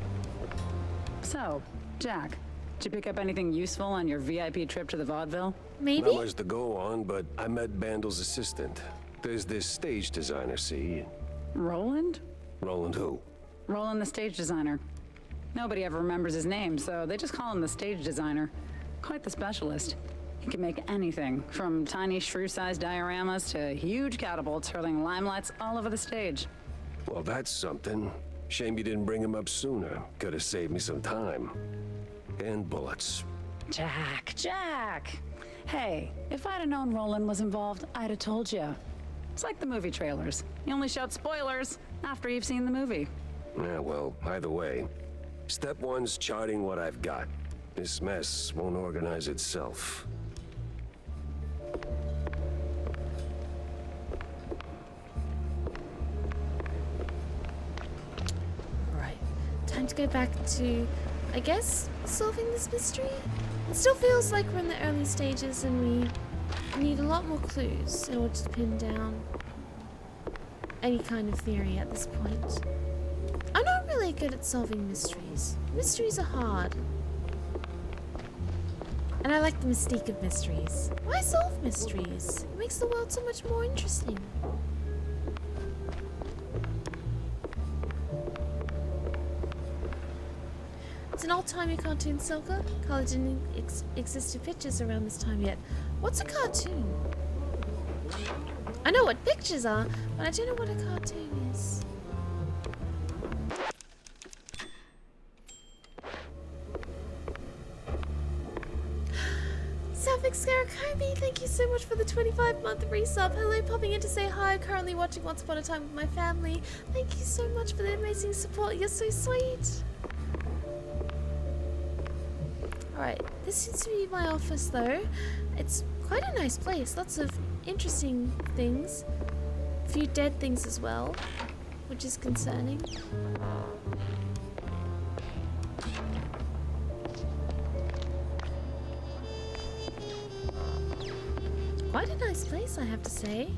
So, Jack, did you pick up anything useful on your VIP trip to the vaudeville? Maybe? Not much to go on, but I met Bandel's assistant. There's this stage designer, see? Roland? Roland who? Roland, the stage designer. Nobody ever remembers his name, so they just call him the stage designer. Quite the specialist. He can make anything, from tiny shrew-sized dioramas to huge catapults hurling limelights all over the stage. Well, that's something. Shame you didn't bring him up sooner. Could have saved me some time. And bullets. Jack! Hey, if I'd have known Roland was involved, I'd have told you. It's like the movie trailers. You only shout spoilers after you've seen the movie. Yeah, well, either way. Step one's charting what I've got. This mess won't organize itself. Right. Time to go back to, I guess, solving this mystery? It still feels like we're in the early stages and we need a lot more clues in order to pin down any kind of theory at this point. I'm not really good at solving mysteries. Mysteries are hard. And I like the mystique of mysteries. Why solve mysteries? It makes the world so much more interesting. It's an old-timey cartoon, Silka. Color didn't exist in pictures around this time yet. What's a cartoon? I know what pictures are, but I don't know what a cartoon is. Sapphic Scaracombi, thank you so much for the 25-month resub. Hello, popping in to say hi. Currently watching Once Upon a Time with my family. Thank you so much for the amazing support. You're so sweet. Alright, this seems to be my office though. It's quite a nice place. Lots of interesting things. A few dead things as well, which is concerning. Quite a nice place, I have to say.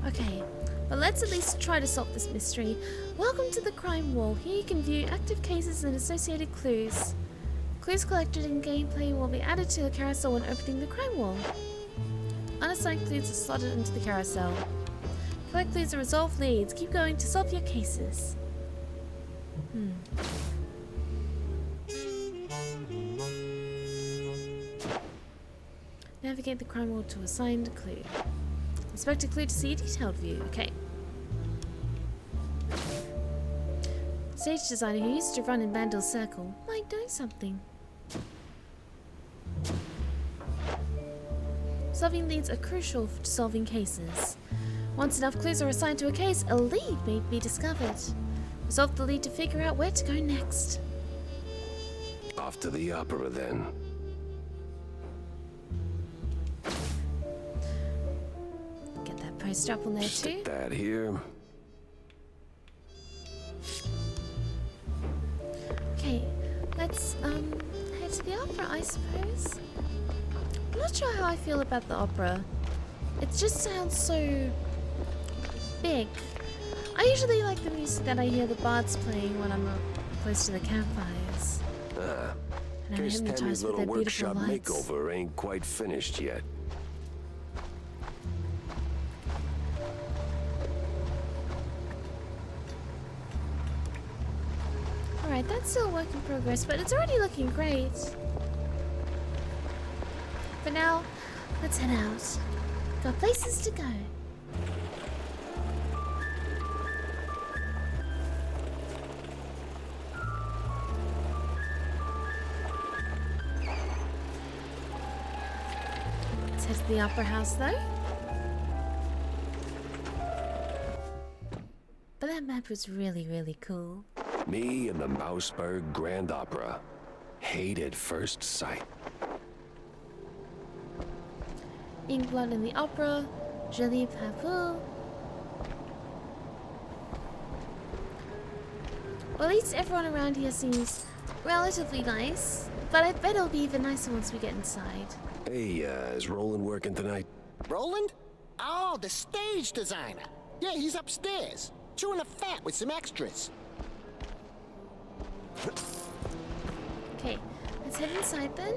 Okay, but let's at least try to solve this mystery. Welcome to the crime wall. Here you can view active cases and associated clues. Clues collected in gameplay will be added to the carousel when opening the crime wall. Unassigned clues are slotted into the carousel. Collect clues and resolve leads. Keep going to solve your cases. Navigate the crime wall to assigned clue. Inspect a clue to see a detailed view. Okay. Stage designer who used to run in Bandel's circle might know something. Solving leads are crucial to solving cases. Once enough clues are assigned to a case, a lead may be discovered. Resolve the lead to figure out where to go next. Off to the opera then. Get that poster up on there too. Stick that here. opera, I suppose. I'm not sure how I feel about the opera. It just sounds so big. I usually like the music that I hear the bards playing when I'm close to the campfires. And I'm Guess Tammy's hypnotized with little their beautiful workshop lights. makeover ain't quite finished yet. Alright, that's still a work in progress, but it's already looking great. For now, let's head out. Got places to go. Let's head to the opera house, though. But that map was really, really cool. Me and the Mouseburg Grand Opera. Hate at first sight. Inkblot in the opera. Jolie Papou. Well, at least everyone around here seems relatively nice. But I bet it'll be even nicer once we get inside. Hey, is Roland working tonight? Roland? Oh, the stage designer. Yeah, he's upstairs, chewing a fat with some extras. Okay, let's head inside then.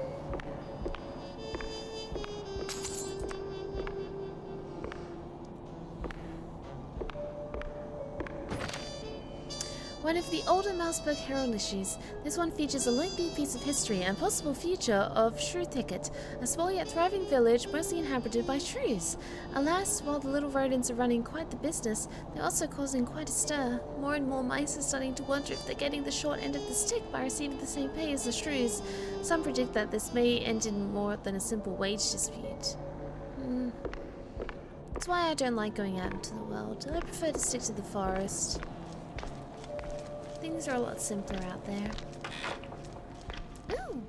One of the older Mouseburg heraldries, this one features a lengthy piece of history and possible future of Shrew Thicket, a small yet thriving village mostly inhabited by shrews. Alas, while the little rodents are running quite the business, they're also causing quite a stir. More and more mice are starting to wonder if they're getting the short end of the stick by receiving the same pay as the shrews. Some predict that this may end in more than a simple wage dispute. That's why I don't like going out into the world. I prefer to stick to the forest. Things are a lot simpler out there. Ooh.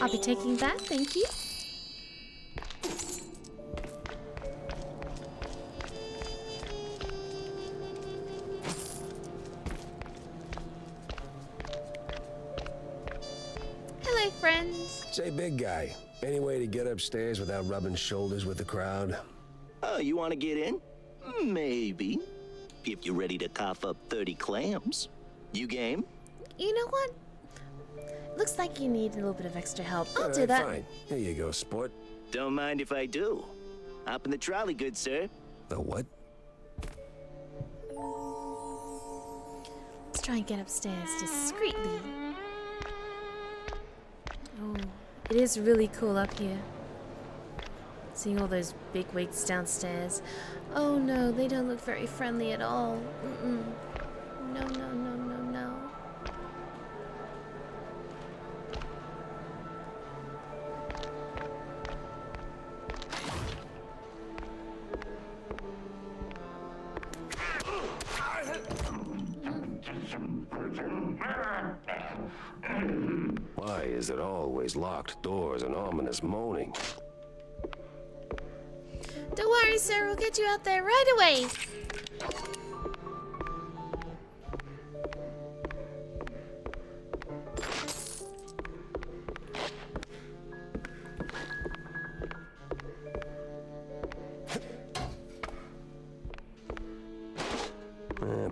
I'll be taking that, thank you. Hello, friends. Say, big guy, any way to get upstairs without rubbing shoulders with the crowd? Oh, you want to get in? Maybe. If you're ready to cough up 30 clams. You game? You know what? Looks like you need a little bit of extra help. I'll do Alright, that. Fine. Here you go, sport. Don't mind if I do. Hop in the trolley, good sir. The what? Let's try and get upstairs discreetly. Oh, it is really cool up here. Seeing all those big wigs downstairs. Oh no, they don't look very friendly at all. No, no, no, no, no. Why is it always locked doors and ominous moaning? Don't worry, sir. We'll get you out there right away.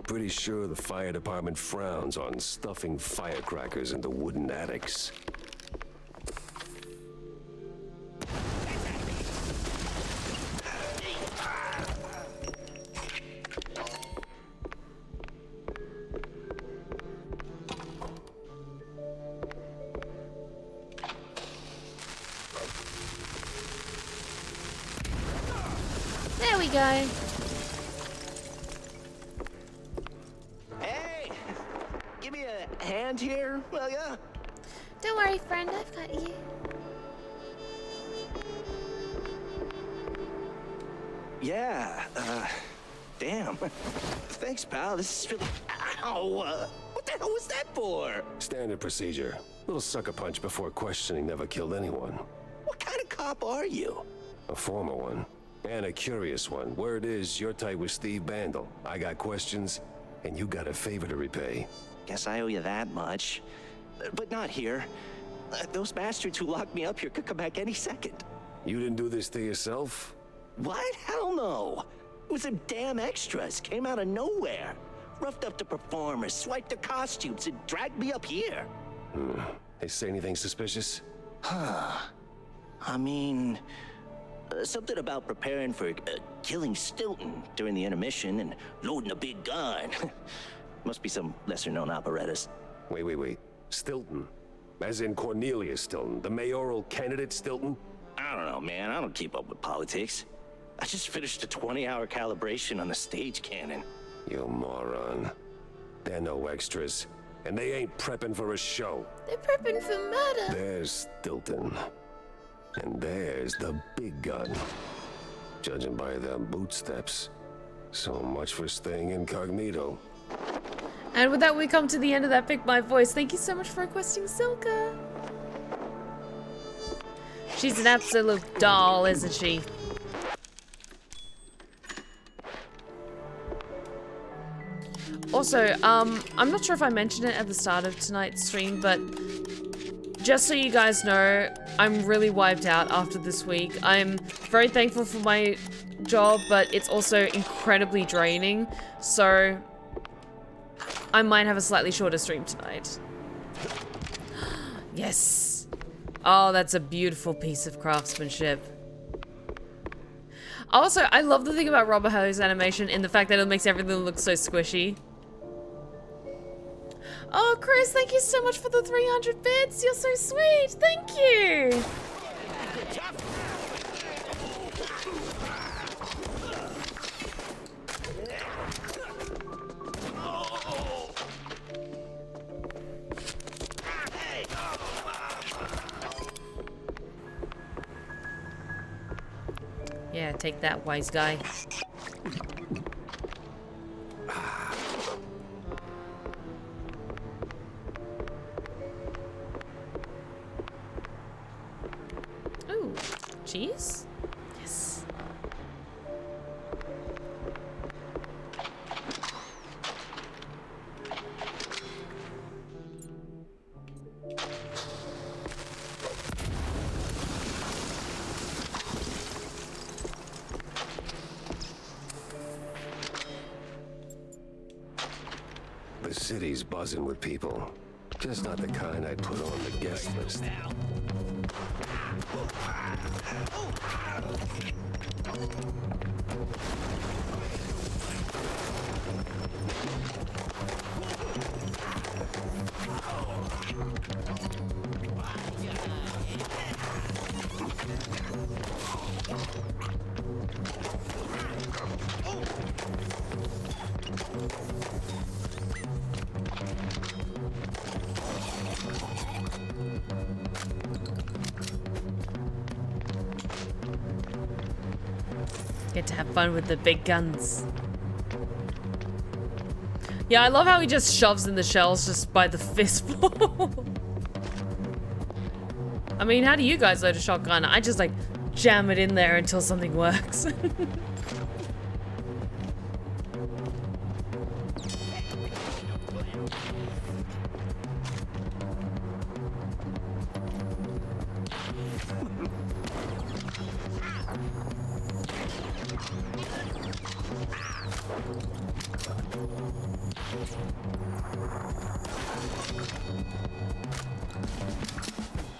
Pretty sure the fire department frowns on stuffing firecrackers into wooden attics. There we go. Hey! Give me a hand here, will ya? Don't worry, friend. I've got you. Yeah, damn. Thanks, pal. This is really... Ow! What the hell was that for? Standard procedure. Little sucker punch before questioning never killed anyone. What kind of cop are you? A former one. And a curious one. Word is, you're tight with Steve Bandel. I got questions, and you got a favor to repay. Guess I owe you that much. But not here. Those bastards who locked me up here could come back any second. You didn't do this to yourself? What? Hell no. It was them damn extras. Came out of nowhere. Roughed up the performers, swiped their costumes, and dragged me up here. They say anything suspicious? I mean, something about preparing for killing Stilton during the intermission and loading a big gun. Must be some lesser-known apparatus. Wait. Stilton? As in Cornelius Stilton, the mayoral candidate Stilton? I don't know, man. I don't keep up with politics. I just finished a 20-hour calibration on the stage cannon. You moron. They're no extras. And they ain't prepping for a show. They're prepping for murder. There's Stilton. And there's the big gun. Judging by them bootsteps. So much for staying incognito. And with that, we come to the end of that Pick My Voice. Thank you so much for requesting Silka. She's an absolute doll, isn't she? Also, I'm not sure if I mentioned it at the start of tonight's stream, but just so you guys know, I'm really wiped out after this week. I'm very thankful for my job, but it's also incredibly draining, so I might have a slightly shorter stream tonight. Yes! Oh, that's a beautiful piece of craftsmanship. Also, I love the thing about Robert Ho's animation in the fact that it makes everything look so squishy. Oh, Chris, thank you so much for the 300 bits. You're so sweet. Thank you. Yeah, take that, wise guy. Ooh, cheese? Yes. The city's buzzing with people. Just not the kind I'd put on the guest list. Get to have fun with the big guns. Yeah, I love how he just shoves in the shells just by the fistful. I mean, how do you guys load a shotgun? I just like jam it in there until something works.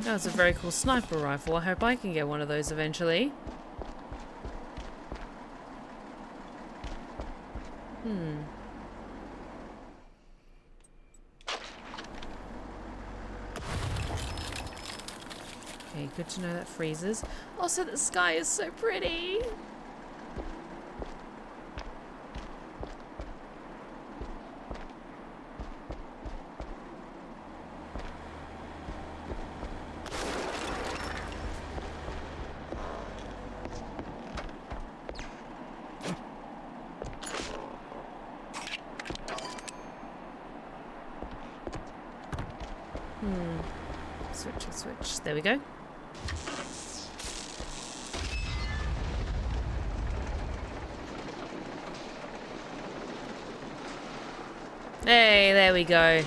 That's a very cool sniper rifle. I hope I can get one of those eventually. Okay, good to know that freezes. Also, the sky is so pretty. Switch. There we go. Hey, there we go.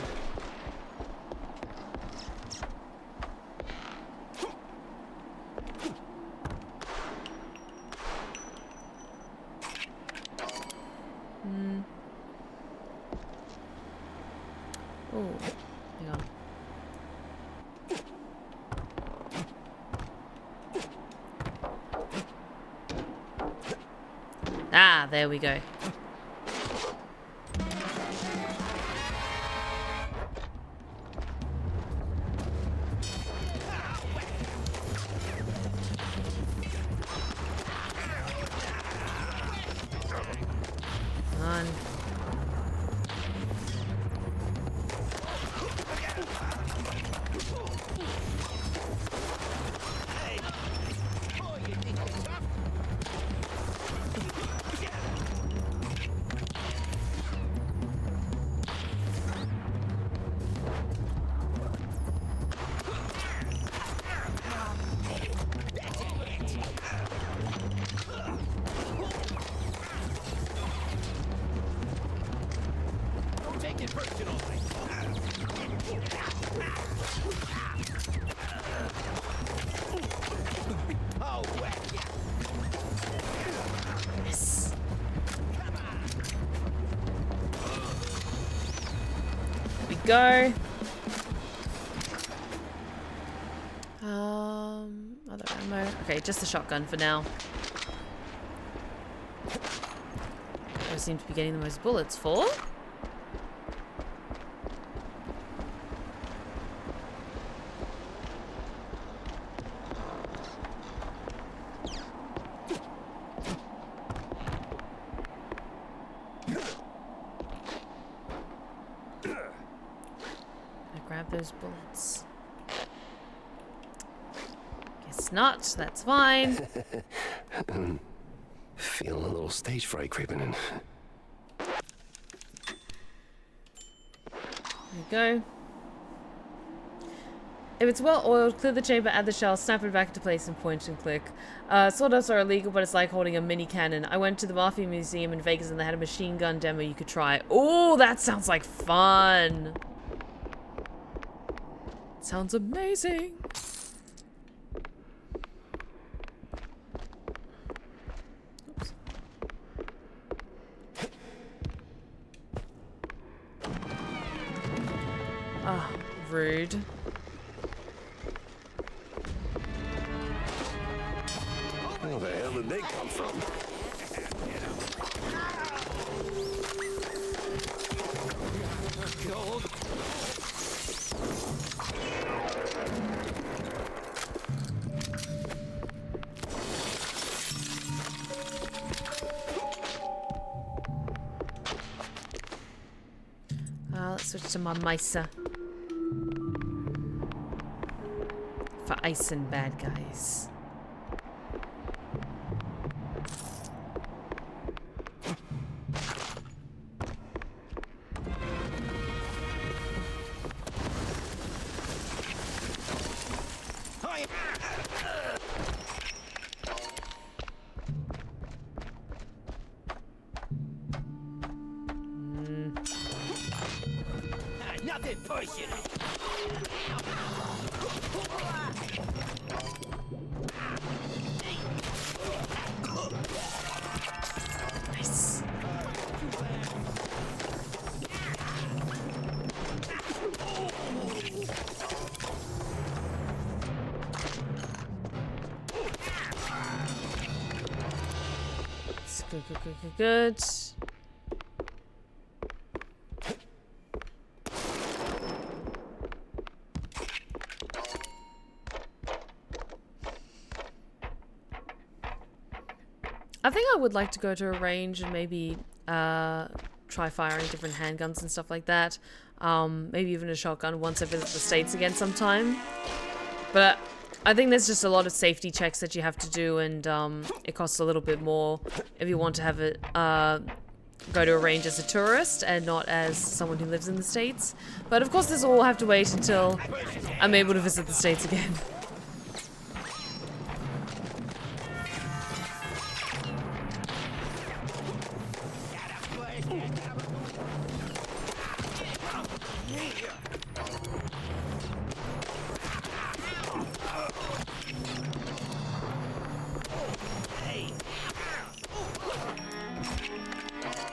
Oh, hang on. Ah, there we go. Go. Other ammo. Okay, just the shotgun for now. I seem to be getting the most bullets for. Those bullets. Guess not. That's fine. Feeling a little stage fright creeping in. There we go. If it's well oiled, clear the chamber, add the shell, snap it back into place, and point and click. Sawdust are illegal, but it's like holding a mini cannon. I went to the Mafia Museum in Vegas and they had a machine gun demo you could try. Oh, that sounds like fun. Sounds amazing. Oops. Ah, rude. Where the hell did they come from? Let's switch to my Mesa. For icing bad guys. Nothing pushing it. Nice. Good. I think I would like to go to a range and maybe try firing different handguns and stuff like that. Maybe even a shotgun once I visit the States again sometime. But I think there's just a lot of safety checks that you have to do, and it costs a little bit more if you want to have it go to a range as a tourist and not as someone who lives in the States. But of course this will all have to wait until I'm able to visit the States again.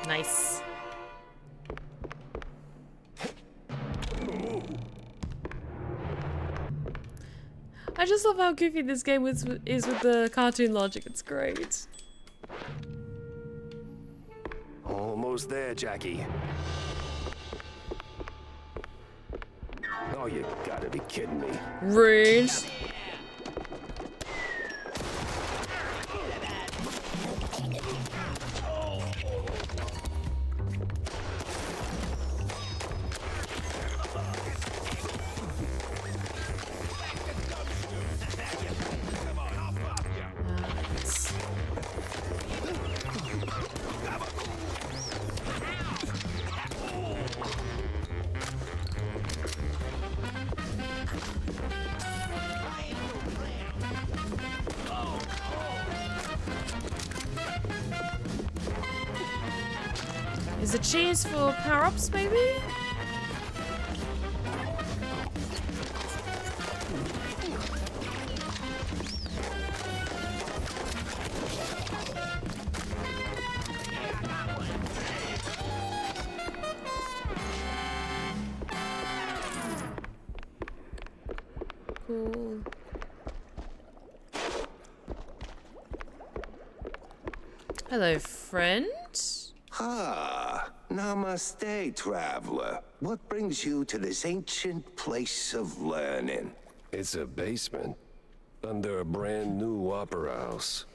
Nice. I just love how goofy this game is with the cartoon logic. It's great. Almost there, Jackie. Oh, you gotta be kidding me. Rude. Is it cheese for power-ups, maybe? Cool. Hello, friend. Ah, namaste, traveler. What brings you to this ancient place of learning? It's a basement under a brand new opera house.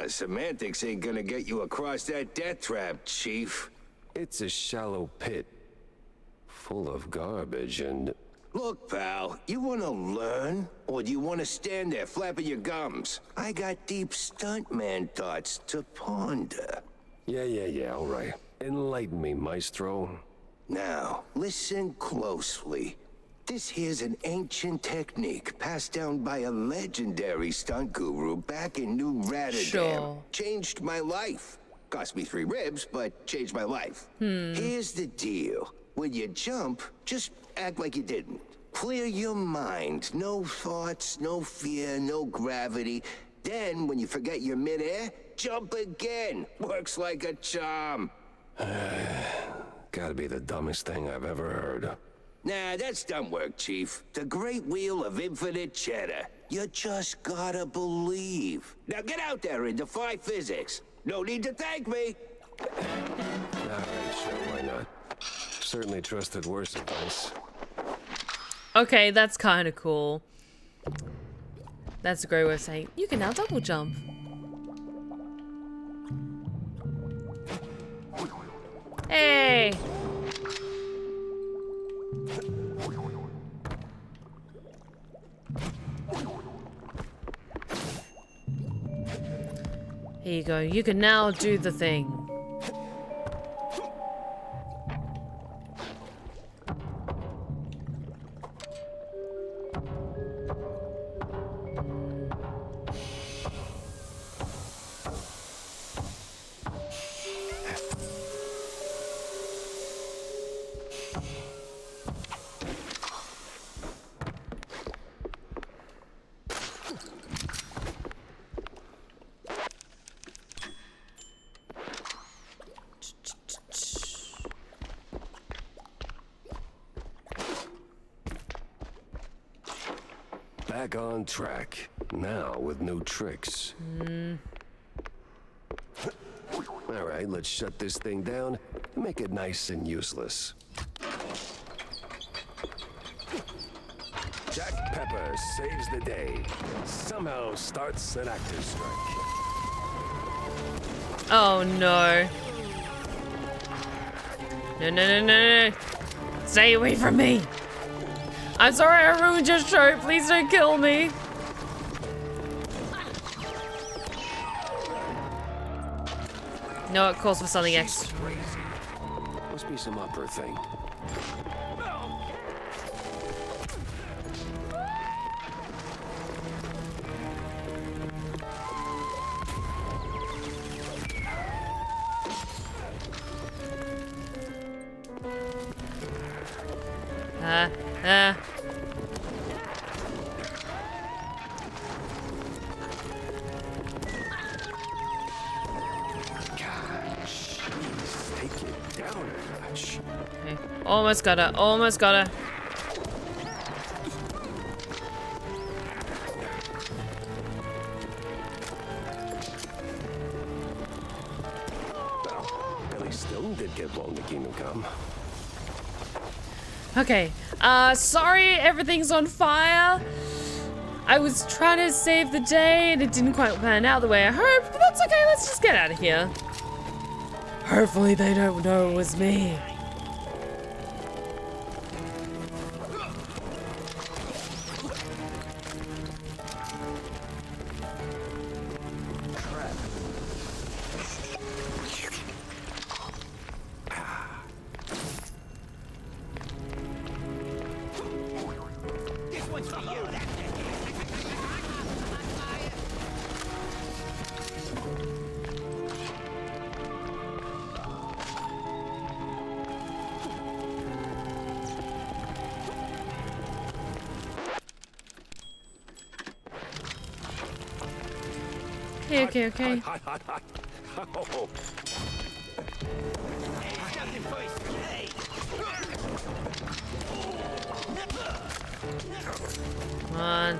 Semantics ain't gonna get you across that death trap, Chief. It's a shallow pit full of garbage and... Look, pal, you wanna learn? Or do you wanna stand there flapping your gums? I got deep stuntman thoughts to ponder. Yeah, all right. Enlighten me, maestro. Now, listen closely. This here's an ancient technique passed down by a legendary stunt guru back in New Rotterdam. Sure. Changed my life. Cost me 3 ribs, but changed my life. Here's the deal. When you jump, just act like you didn't. Clear your mind. No thoughts, no fear, no gravity. Then, when you forget you're midair, jump again. Works like a charm. Gotta be the dumbest thing I've ever heard. Nah, that's dumb work, Chief. The great wheel of infinite cheddar. You just gotta believe. Now get out there and defy physics. No need to thank me. Alright, sure, why not? Certainly trusted worse advice. Okay, that's kind of cool. That's a great way of saying, you can now double jump. Hey! Here you go, you can now do the thing. Back on track. Now with new tricks. All right, let's shut this thing down and make it nice and useless. Jack Pepper saves the day. Somehow starts an active strike. Oh no. No. Stay away from me. I'm sorry I ruined your show. Please don't kill me. No, it calls for something extra. Must be some upper thing. Almost got her. Almost got her. Well, Billy Stone did get long to Kingdom Come. Okay. Sorry everything's on fire. I was trying to save the day and it didn't quite pan out the way I hoped, but that's okay. Let's just get out of here. Hopefully they don't know it was me. Okay. Hot. Oh. Come on.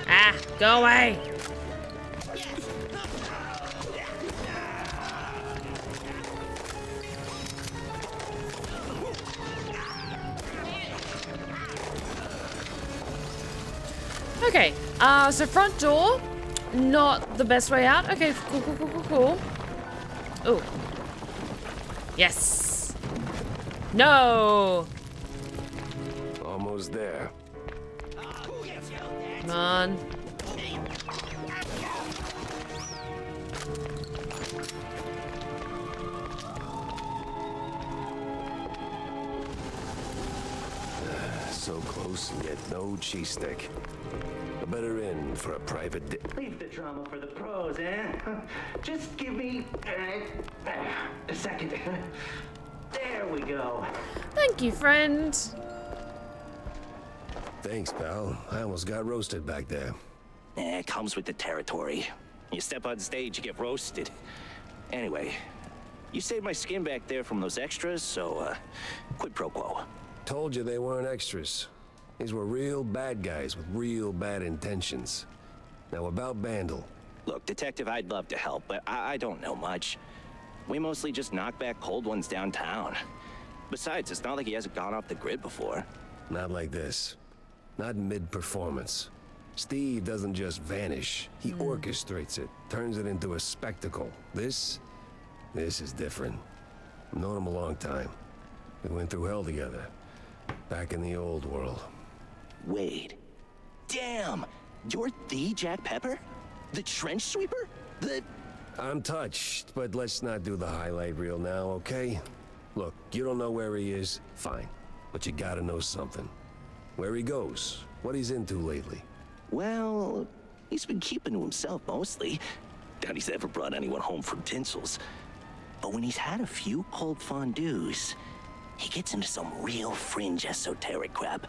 Ah, go away. Okay, so front door, not the best way out. Okay, cool. Oh. Yes. No. Almost there. Come on. So close and yet no cheese stick. A better in for a private Leave the drama for the pros, eh? Just give me a second. There we go. Thank you, friend. Thanks, pal. I almost got roasted back there. It comes with the territory. You step on stage, you get roasted. Anyway, you saved my skin back there from those extras, so quid pro quo. Told you they weren't extras. These were real bad guys with real bad intentions. Now about Bandle. Look, Detective, I'd love to help, but I don't know much. We mostly just knock back cold ones downtown. Besides, it's not like he hasn't gone off the grid before. Not like this. Not mid-performance. Steve doesn't just vanish. He orchestrates it, turns it into a spectacle. This is different. I've known him a long time. We went through hell together. Back in the old world. Wait. Damn! You're the Jack Pepper? The trench sweeper? I'm touched, but let's not do the highlight reel now, okay? Look, you don't know where he is, fine. But you gotta know something. Where he goes, what he's into lately. Well, he's been keeping to himself mostly. Doubt he's ever brought anyone home from Tinsel's. But when he's had a few cold fondues, he gets into some real fringe esoteric crap.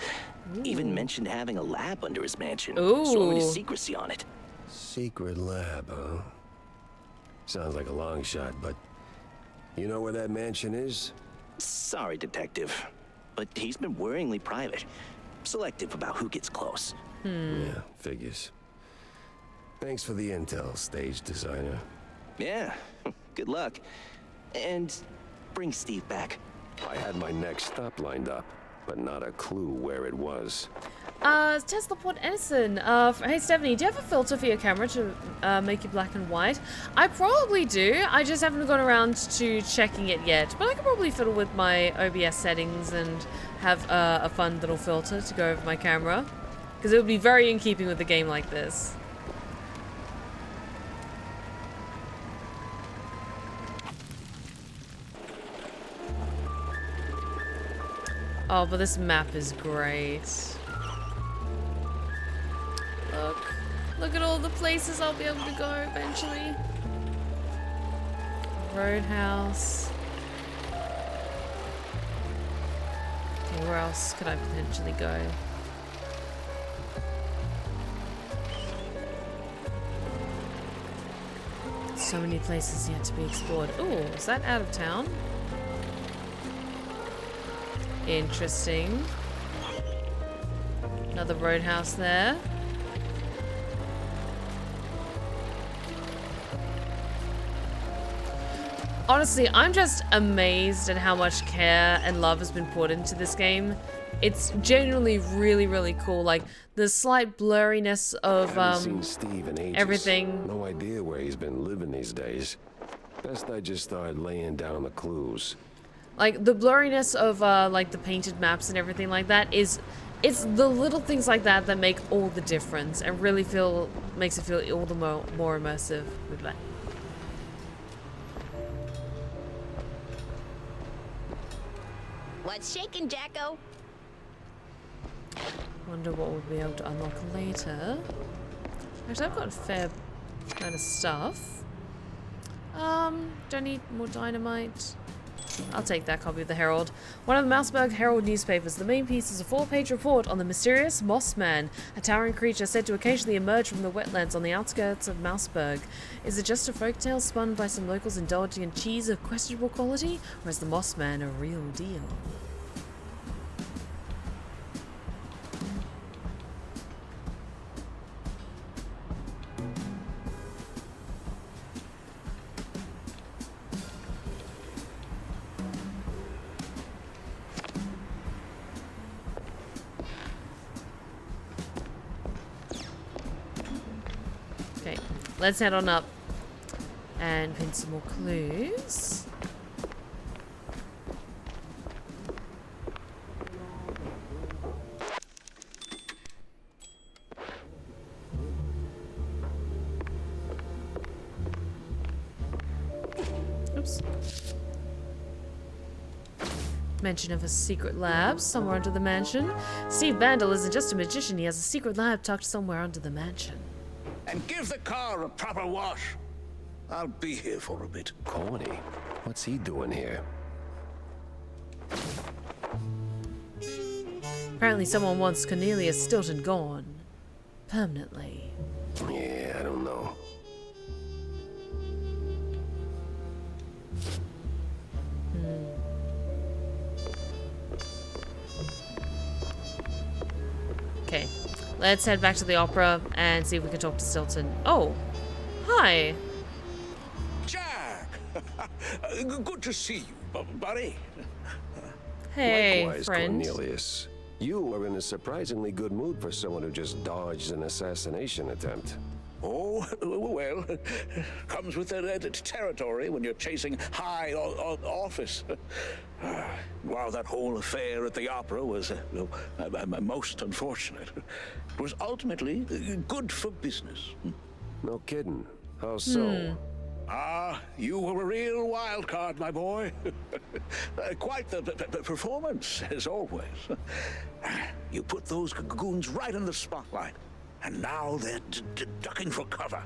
Even mentioned having a lab under his mansion. Sworn to secrecy on it. Secret lab, huh? Sounds like a long shot, but you know where that mansion is? Sorry, Detective, but he's been worryingly private. Selective about who gets close. Yeah, figures. Thanks for the intel, stage designer. Yeah, good luck. And bring Steve back. I had my next stop lined up, but not a clue where it was. Tesla Port Edison. Hey Stephanie, do you have a filter for your camera to make it black and white? I probably do. I just haven't got around to checking it yet. But I could probably fiddle with my OBS settings and have a fun little filter to go over my camera. Because it would be very in keeping with a game like this. Oh, but this map is great. Look at all the places I'll be able to go eventually. Roadhouse. Okay, where else could I potentially go? So many places yet to be explored. Ooh, is that out of town? Interesting. Another roadhouse there. Honestly, I'm just amazed at how much care and love has been put into this game. It's genuinely really, really cool. Like, the slight blurriness of seen Steve in ages. everything. No idea where he's been living these days. Best I just start laying down the clues. Like, the blurriness of, like, the painted maps and everything like that is... It's the little things like that that make all the difference and really makes it feel all the more immersive with that. What's shaking, Jacko? Wonder what we'll be able to unlock later. Actually, I've got a fair kind of stuff. Don't need more dynamite. I'll take that copy of the Herald. One of the Mouseburg Herald newspapers. The main piece is a 4-page report on the mysterious Mossman, a towering creature said to occasionally emerge from the wetlands on the outskirts of Mouseburg. Is it just a folktale spun by some locals indulging in cheese of questionable quality, or is the Mossman a real deal? Let's head on up and pin some more clues. Oops. Mention of a secret lab somewhere under the mansion. Steve Bandel isn't just a magician, he has a secret lab tucked somewhere under the mansion. And give the car a proper wash. I'll be here for a bit. Corny? What's he doing here? Apparently someone wants Cornelius Stilton gone. Permanently. Yeah, I don't know. Okay. Let's head back to the opera and see if we can talk to Stilton. Oh, hi. Jack! Good to see you, buddy. Hey, likewise, friend. Cornelius. You are in a surprisingly good mood for someone who just dodged an assassination attempt. Oh, well, comes with the territory when you're chasing high office. While that whole affair at the opera was most unfortunate, it was ultimately good for business. No kidding. How so? You were a real wild card, my boy. Quite the performance, as always. You put those goons right in the spotlight. And now they're ducking for cover.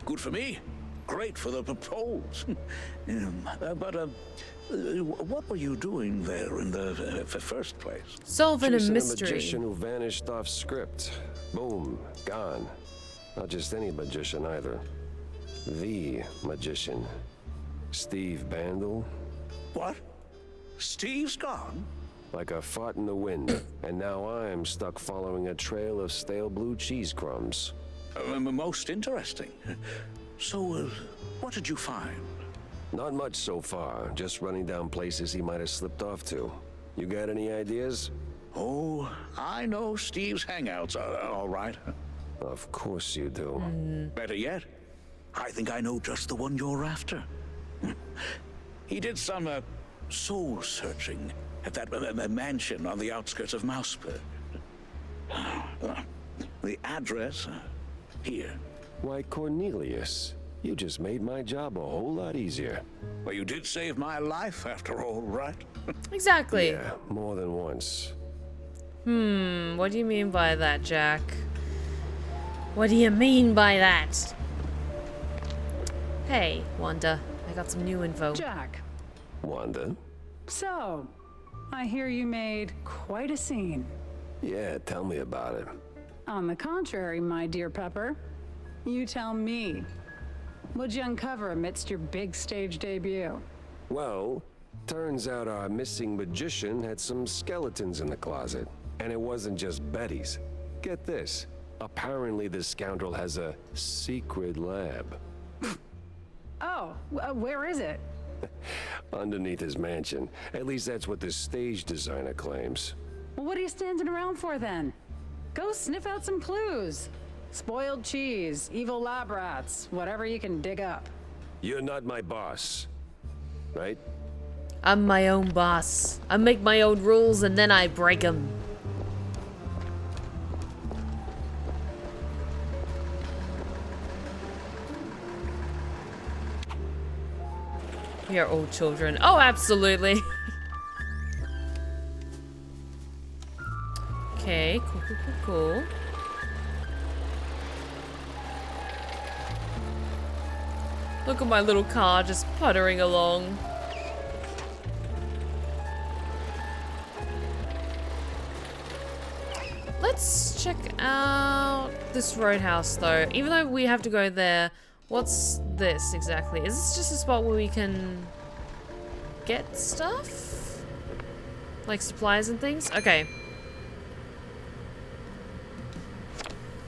Good for me. Great for the polls. But what were you doing there in the first place? Solving a Chasing mystery. A magician who vanished off script. Boom. Gone. Not just any magician either. The magician. Steve Bandel. What? Steve's gone? Like a fart in the wind, and now I'm stuck following a trail of stale blue cheese crumbs. Most interesting. So, what did you find? Not much so far, just running down places he might have slipped off to. You got any ideas? Oh, I know Steve's hangouts are all right. Of course you do. Better yet, I think I know just the one you're after. He did some soul searching at that mansion on the outskirts of Mouseburg. The address here. Why, Cornelius, you just made my job a whole lot easier. Well, you did save my life after all, right? Exactly. Yeah, more than once. What do you mean by that, Jack? What do you mean by that? Hey, Wanda, I got some new info. Jack, Wanda? so, I hear you made quite a scene. Yeah, tell me about it. On the contrary, my dear Pepper, you tell me. What'd you uncover amidst your big stage debut? Well, turns out our missing magician had some skeletons in the closet. And it wasn't just Betty's. Get this. Apparently this scoundrel has a secret lab. Oh, where is it? Underneath his mansion. At least that's what the stage designer claims. Well, what are you standing around for then? Go sniff out some clues. Spoiled cheese, evil lab rats, whatever you can dig up. You're not my boss, right? I'm my own boss. I make my own rules and then I break them. We are all children. Oh, absolutely. Okay, cool. Look at my little car just puttering along. Let's check out this roadhouse though. Even though we have to go there, what's this exactly? Is this just a spot where we can get stuff? Like supplies and things? Okay.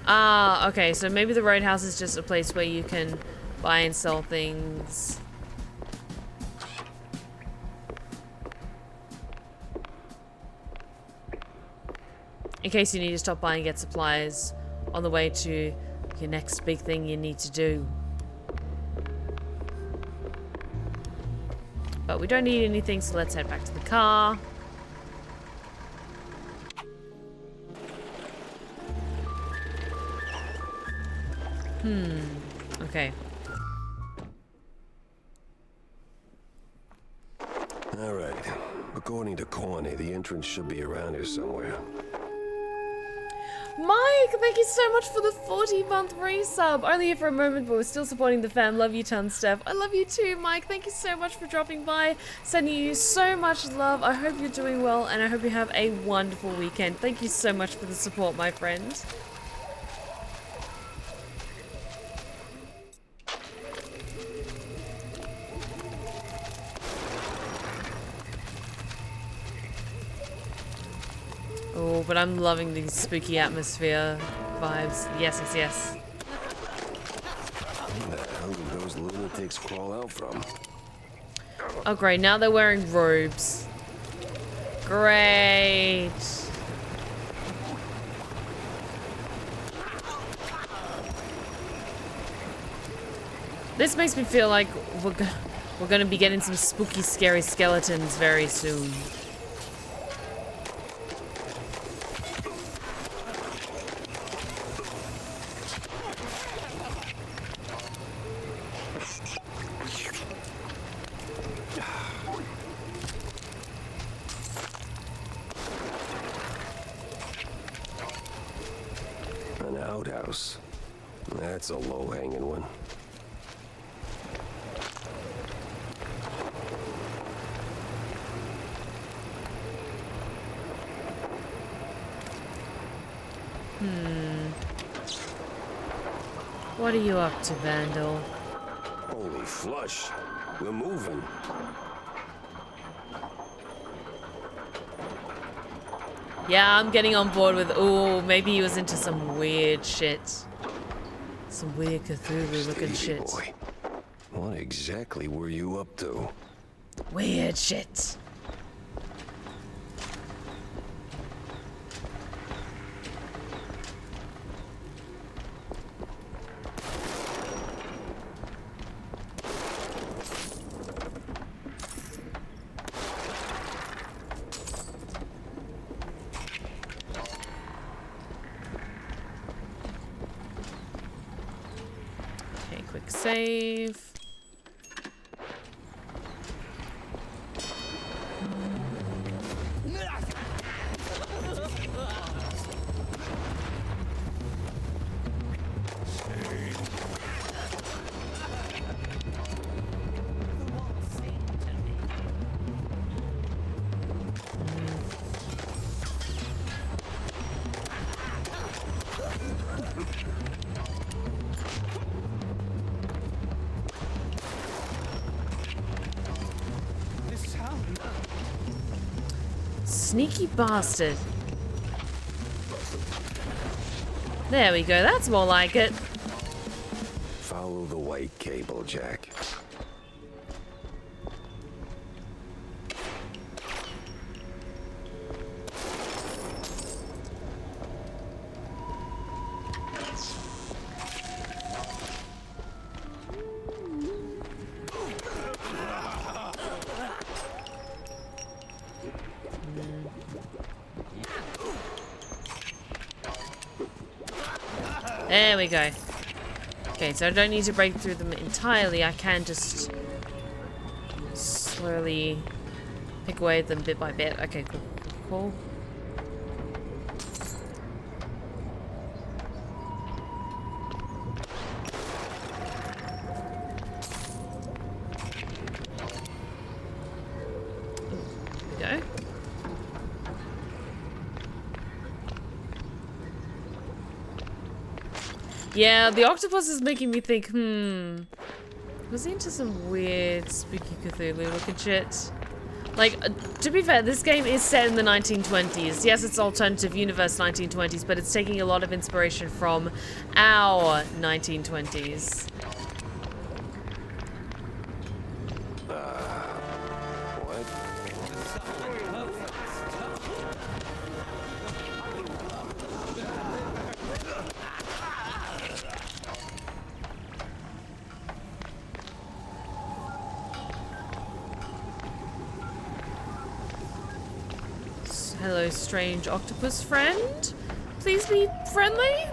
Ah, okay, so maybe the roadhouse is just a place where you can buy and sell things. In case you need to stop by and get supplies on the way to your next big thing you need to do. But we don't need anything, so let's head back to the car. Okay. All right. According to Corny, the entrance should be around here somewhere. Mike, thank you so much for the 40-month resub. Only here for a moment, but we're still supporting the fam. Love you tons, Steph. I love you too, Mike. Thank you so much for dropping by. Sending you so much love. I hope you're doing well, and I hope you have a wonderful weekend. Thank you so much for the support, my friend. Oh, but I'm loving these spooky atmosphere vibes. Yes, yes, yes. Where the hell did those lunatics crawl out from? Oh, great. Now they're wearing robes. Great. This makes me feel like we're gonna be getting some spooky, scary skeletons very soon. An outhouse. That's a low-hanging one. What are you up to, Vandal? Holy flush. We're moving. Yeah, I'm getting on board with, oh, maybe he was into some weird shit. Some weird Cthulhu-looking shit. Boy, what exactly were you up to? Weird shit. save. Sneaky bastard. There we go, that's more like it. Follow the white cable, Jack. There we go. Okay, so I don't need to break through them entirely. I can just slowly pick away at them bit by bit. Okay, cool, cool, cool. There we go. Yeah, the octopus is making me think, was he into some weird spooky Cthulhu looking shit? Like, to be fair, this game is set in the 1920s. Yes, it's alternative universe 1920s, but it's taking a lot of inspiration from our 1920s. Hello, strange octopus friend. Please be friendly.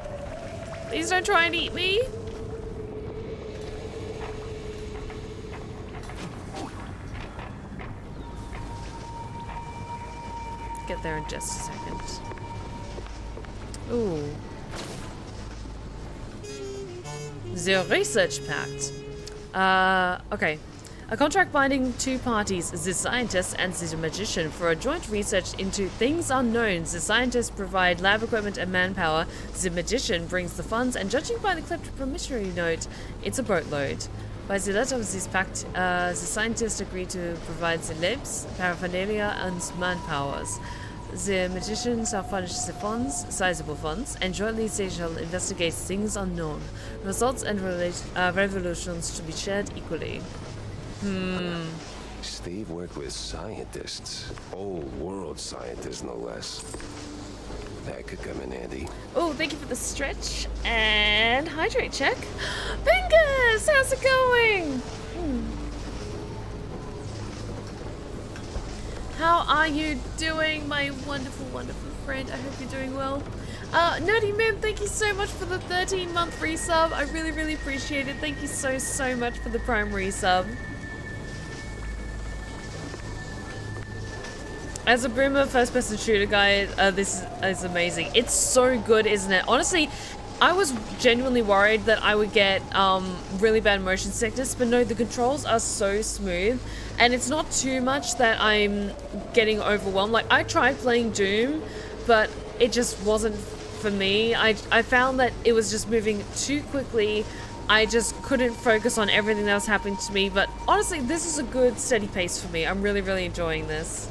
Please don't try and eat me. Get there in just a second. Ooh. The research pact. Okay. A contract binding two parties, the scientist and the magician, for a joint research into things unknown. The scientists provide lab equipment and manpower. The magician brings the funds, and judging by the clipped promissory note, it's a boatload. By the letter of this pact, the scientists agree to provide the labs, paraphernalia, and manpowers. The magicians shall furnish the funds, sizable funds, and jointly they shall investigate things unknown. Results and revolutions to be shared equally. Steve worked with scientists. Old world scientists, no less. That could come in handy. Oh, thank you for the stretch and hydrate check. Pingus, how's it going? How are you doing, my wonderful, wonderful friend? I hope you're doing well. Nerdy Mim, thank you so much for the 13-month resub. I really, really appreciate it. Thank you so, so much for the Prime resub. As a boomer first-person shooter guy, this is amazing. It's so good, isn't it? Honestly, I was genuinely worried that I would get really bad motion sickness, but no, the controls are so smooth, and it's not too much that I'm getting overwhelmed. Like, I tried playing Doom, but it just wasn't for me. I found that it was just moving too quickly. I just couldn't focus on everything that was happening to me, but honestly, this is a good, steady pace for me. I'm really, really enjoying this.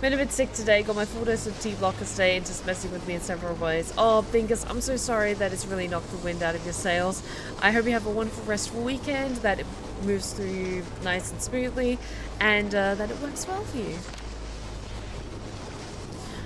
Been a bit sick today, got my full dose of T-blocker today, and just messing with me in several ways. Oh, Bingus, I'm so sorry that it's really knocked the wind out of your sails. I hope you have a wonderful restful weekend, that it moves through you nice and smoothly, and that it works well for you.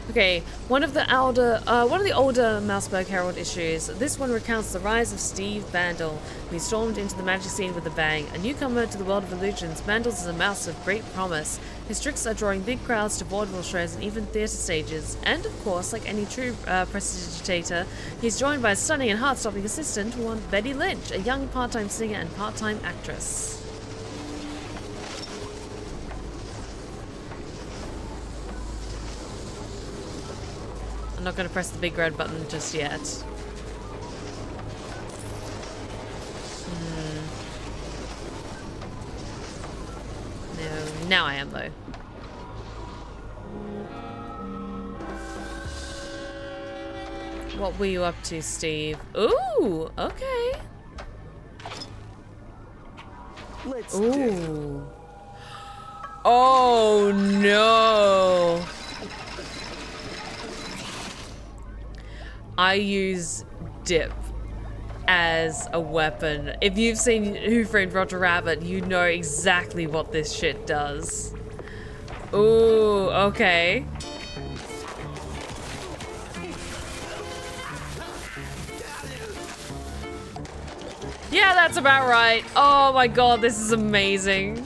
Okay, one of the older Mouseberg Herald issues. This one recounts the rise of Steve Bandle, who stormed into the magic scene with a bang. A newcomer to the world of illusions, Bandle is a mouse of great promise. His tricks are drawing big crowds to vaudeville shows and even theatre stages. And of course, like any true prestidigitator, he's joined by a stunning and heart-stopping assistant, one Betty Lynch, a young part-time singer and part-time actress. I'm not going to press the big red button just yet. No, now I am though. What were you up to, Steve? Ooh, okay. Let's Ooh. Oh no. I use dip as a weapon. If you've seen Who Framed Roger Rabbit, you know exactly what this shit does. Ooh, okay. Yeah, that's about right. Oh my god, this is amazing.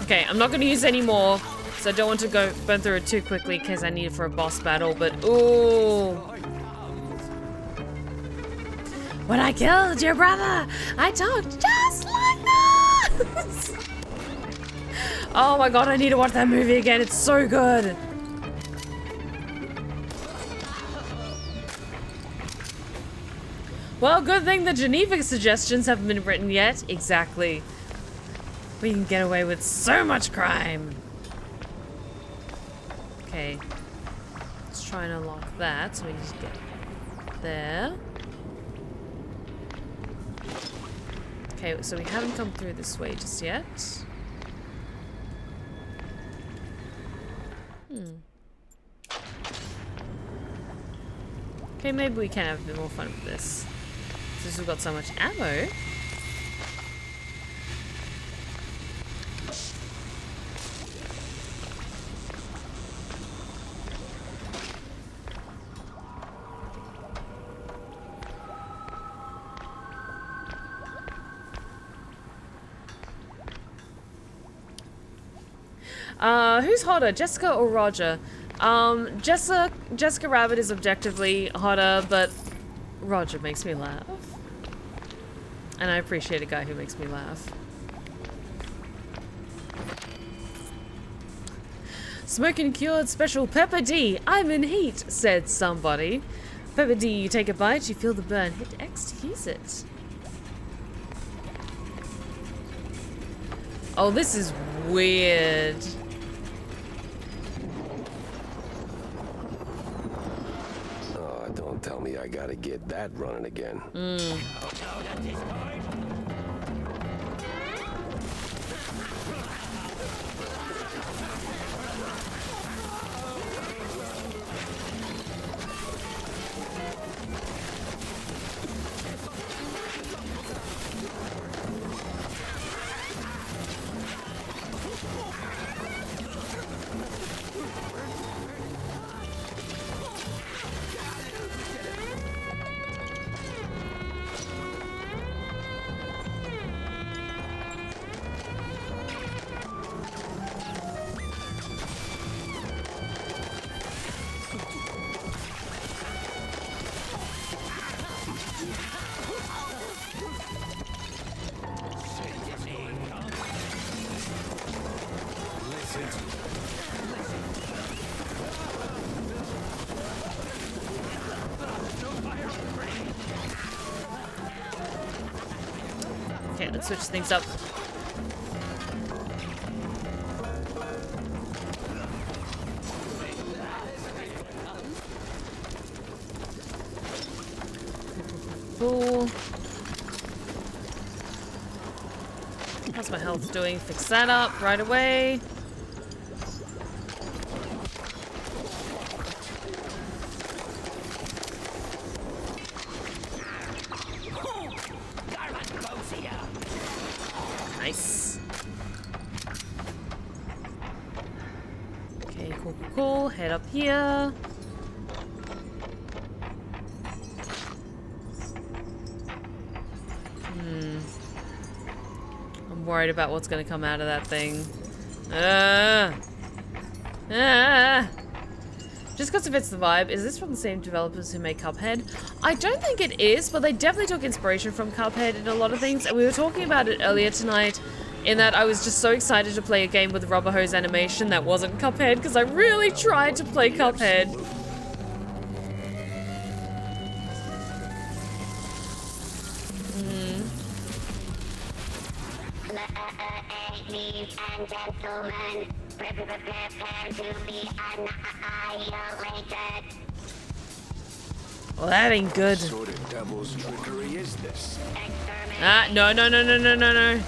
Okay, I'm not going to use any more, so I don't want to go burn through it too quickly in case I need it for a boss battle, but ooh. When I killed your brother, I talked just like this. Oh my god, I need to watch that movie again. It's so good. Well, good thing the Geneva suggestions haven't been written yet. Exactly. We can get away with so much crime. Okay. Let's try and unlock that so we just get there. Okay, so we haven't come through this way just yet. Okay, maybe we can have a bit more fun with this. Since we've got so much ammo. Who's hotter, Jessica or Roger? Jessica Rabbit is objectively hotter, but Roger makes me laugh. And I appreciate a guy who makes me laugh. Smoking cured special Pepper D. I'm in heat, said somebody. Pepper D, you take a bite, you feel the burn. Hit X to use it. Oh, this is weird. Oh, don't tell me I gotta get that running again. Okay, let's switch things up. cool. How's my health doing? Fix that up right away. Nice. Okay, cool, cool, cool. Head up here. I'm worried about what's gonna come out of that thing. Just because if it's the vibe, is this from the same developers who make Cuphead? I don't think it is, but they definitely took inspiration from Cuphead in a lot of things, and we were talking about it earlier tonight, in that I was just so excited to play a game with rubber hose animation that wasn't Cuphead, because I really tried to play Cuphead. Ladies and gentlemen, prepare to be annihilated. Well, that ain't good. What sort of devil's trickery is this? Ah, no, no, no, no, no, no, no.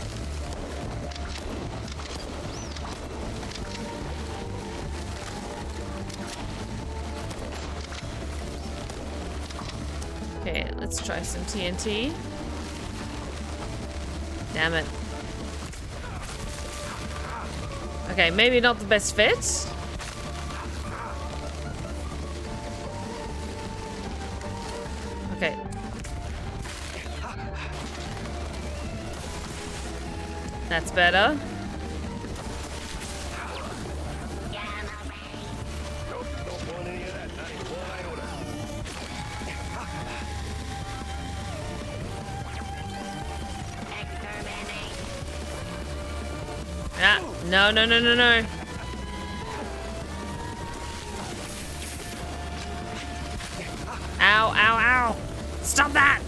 Okay, let's try some TNT. Damn it. Okay, maybe not the best fit. Okay. That's better. Ah, no, no, no, no, no. Ow, ow, ow. Stop that!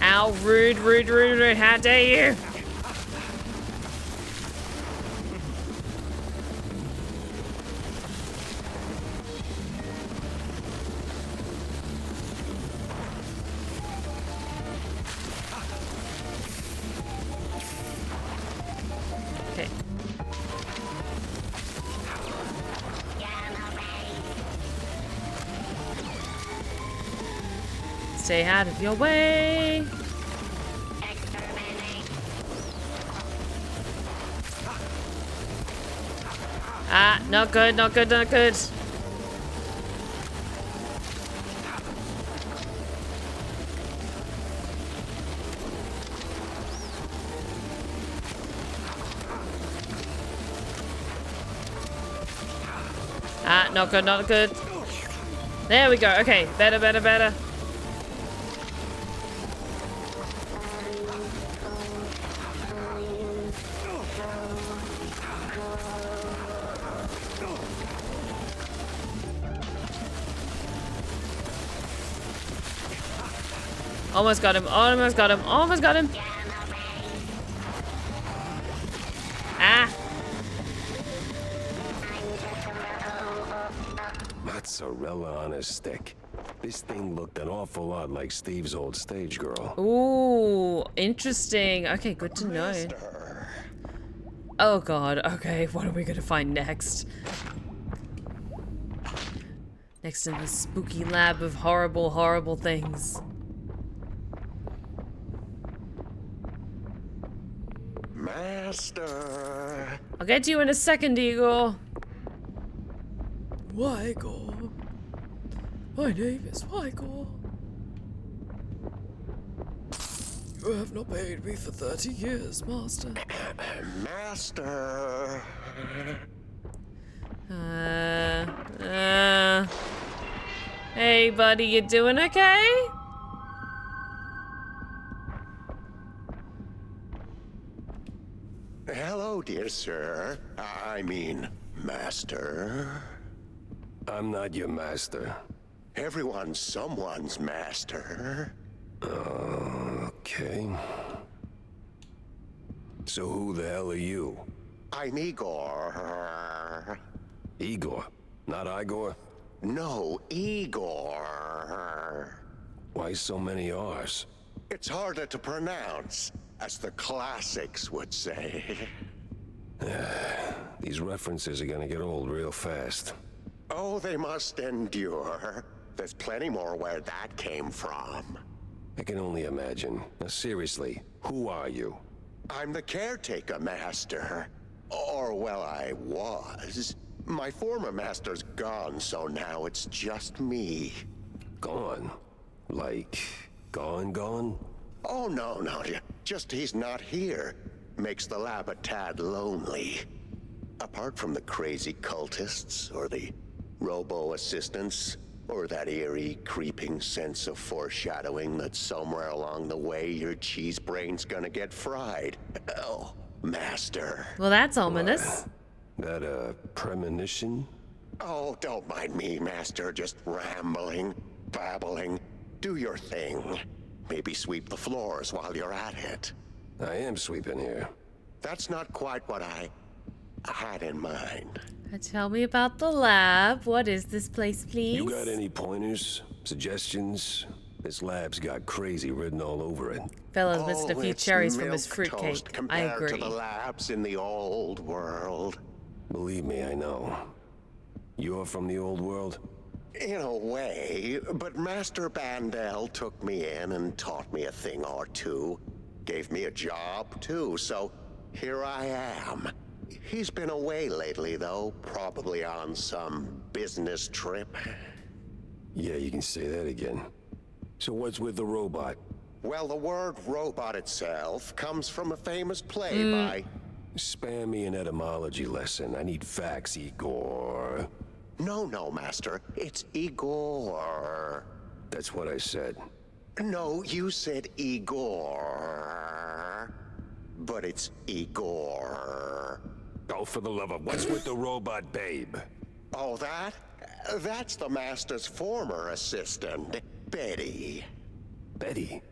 Ow, rude, rude, rude, rude. How dare you? Okay. Stay out of your way. Ah, not good, not good, not good. Ah, not good, not good. There we go. Okay, better, better, better. Almost got him, almost got him, almost got him. Ah. Mozzarella on a stick. This thing looked an awful lot like Steve's old stage girl. Ooh, interesting. Okay, good to know. Oh god, okay, what are we gonna find next? Next in the spooky lab of horrible, horrible things. Master. I'll get to you in a second, Igor. Igor? My name is Igor. You have not paid me for 30 years, Master. Master. Hey, buddy, you doing okay? Hello, dear sir. I mean, Master? I'm not your master. Everyone's someone's master. Okay. So who the hell are you? I'm Igor. Igor? Not Igor? No, Igor. Why so many R's? It's harder to pronounce, as the classics would say. These references are gonna get old real fast. Oh, they must endure. There's plenty more where that came from. I can only imagine. Now seriously, who are you? I'm the caretaker master. Or, well, I was. My former master's gone, so now it's just me. Gone? Like, gone? Oh, no, just he's not here. Makes the lab a tad lonely. Apart from the crazy cultists, or the robo-assistants, or that eerie, creeping sense of foreshadowing that somewhere along the way your cheese brain's gonna get fried. Oh, Master. Well, that's ominous. That a premonition? Oh, don't mind me, Master. Just rambling, babbling. Do your thing. Maybe sweep the floors while you're at it. I am sweeping here. That's not quite what I had in mind. Tell me about the lab. What is this place, please? You got any pointers? Suggestions? This lab's got crazy written all over it. Fella's missed a few it's cherries from his milquetoast fruitcake. I compared agree. to the labs in the old world. Believe me, I know. You're from the old world? In a way, but Master Bandel took me in and taught me a thing or two. Gave me a job, too, so here I am. He's been away lately, though, probably on some business trip. Yeah, you can say that again. So what's with the robot? Well, the word robot itself comes from a famous play by... Spare me an etymology lesson. I need facts, Igor. No, Master. It's Igor. That's what I said. No, you said Igor. But it's Igor. Oh, for the love of... What's with the robot babe? Oh, that's the Master's former assistant, Betty. Betty?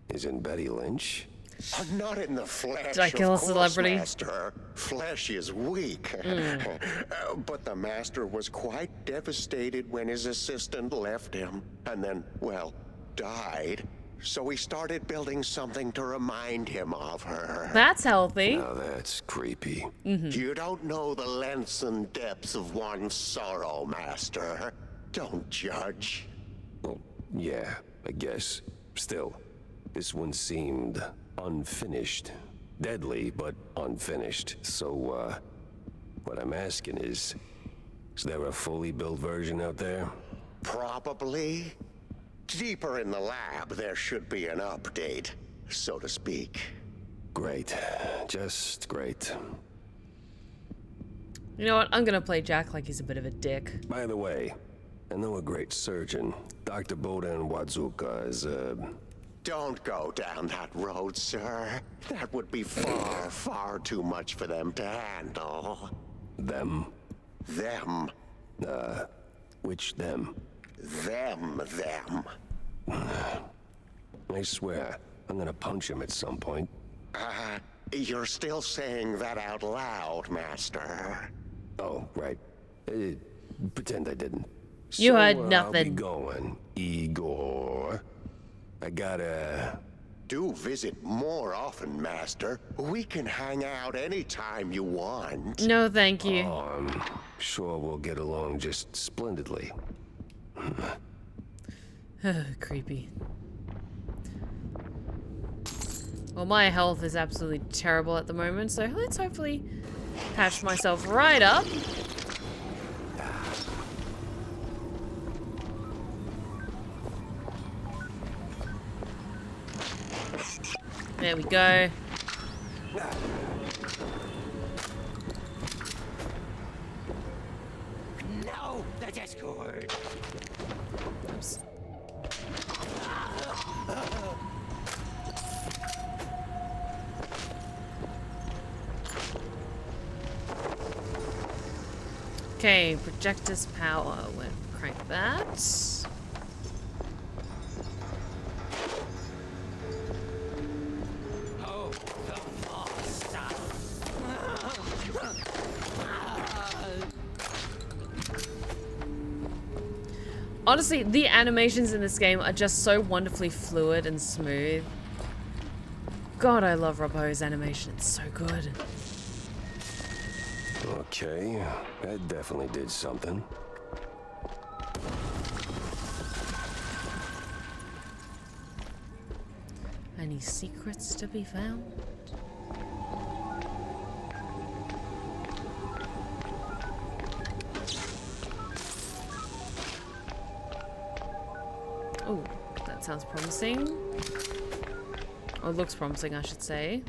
Isn't Betty Lynch? Not in the flesh, Did I kill a of course, celebrity? Master. Flesh is weak. But the Master was quite devastated when his assistant left him, and then, well, died. So he started building something to remind him of her. That's healthy. Now that's creepy. You don't know the lengths and depths of one's sorrow, Master. Don't judge. Well, yeah, I guess. Still, this one seemed unfinished. Deadly, but unfinished. So, what I'm asking is there a fully built version out there? Probably. Deeper in the lab, there should be an update, so to speak. Great. Just great. You know what? I'm gonna play Jack like he's a bit of a dick. By the way, I know a great surgeon. Dr. Bodan Wadzuka is, Don't go down that road, sir. That would be far, far too much for them to handle. Them? Them. Which them? Them. I swear, I'm gonna punch him at some point. You're still saying that out loud, Master. Oh, right. Pretend I didn't. You heard I'll be nothing. going, Igor. I gotta... Do visit more often, Master. We can hang out anytime you want. No, thank you. Oh, I'm sure we'll get along just splendidly. Creepy. Well, my health is absolutely terrible at the moment, so let's hopefully patch myself right up. There we go. No, the Discord. Oops. Okay, projector's power. We'll crank that. Honestly, the animations in this game are just so wonderfully fluid and smooth. God, I love Rob Ho's animation. It's so good. Okay, that definitely did something. Any secrets to be found? Oh, that sounds promising. Or looks promising, I should say.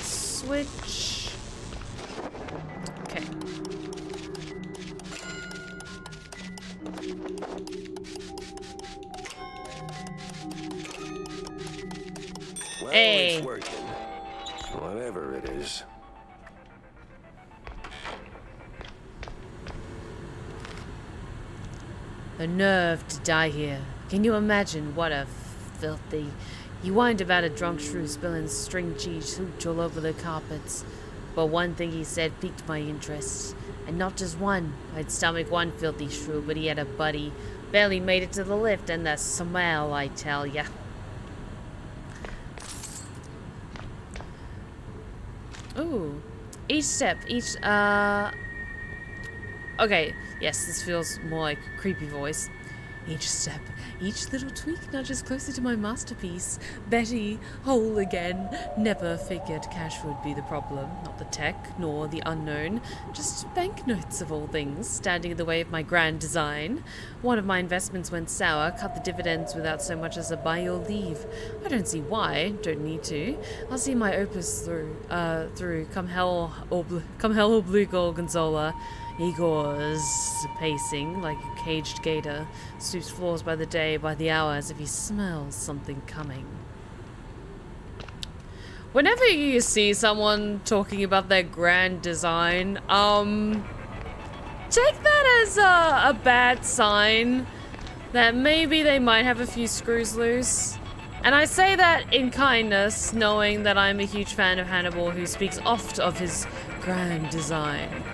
Switch. Okay. Well, hey. It's working. Whatever it is. The nerve to die here. Can you imagine what a filthy... You whined about a drunk shrew spilling string cheese hooch all over the carpets. But one thing he said piqued my interest. And not just one. I'd stomach one filthy shrew, but he had a buddy. Barely made it to the lift, and the smell, I tell ya. Ooh. Each step, okay, yes, this feels more like a creepy voice. Each step, each little tweak nudges closer to my masterpiece. Betty, whole again. Never figured cash would be the problem. Not the tech, nor the unknown. Just banknotes of all things, standing in the way of my grand design. One of my investments went sour, cut the dividends without so much as a buy your leave. I don't see why, don't need to. I'll see my opus through, come hell or blue gorgonzola. Igor's pacing like a caged gator, sweeps floors by the day, by the hour, as if he smells something coming. Whenever you see someone talking about their grand design, take that as a bad sign that maybe they might have a few screws loose. And I say that in kindness, knowing that I'm a huge fan of Hannibal, who speaks oft of his grand design.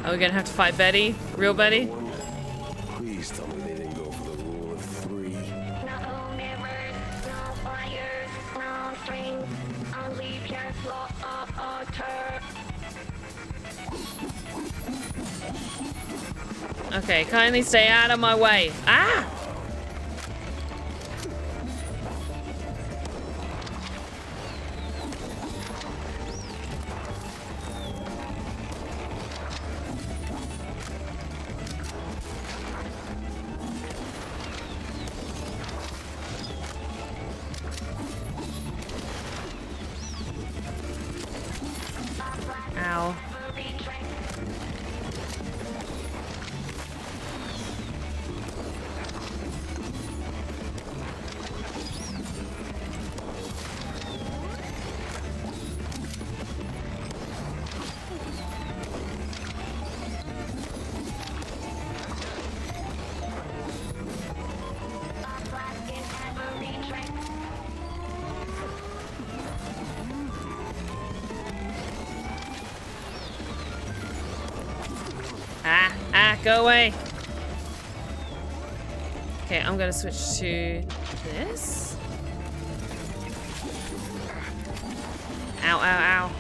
Are we gonna have to fight Betty? Real Betty? Please tell me they didn't go for the rule of 3. No mirrors, no fires, no strings, only pure slaughter. Okay, kindly stay out of my way. Ah! Ow. Go away. Okay, I'm gonna switch to this. Ow, ow, ow.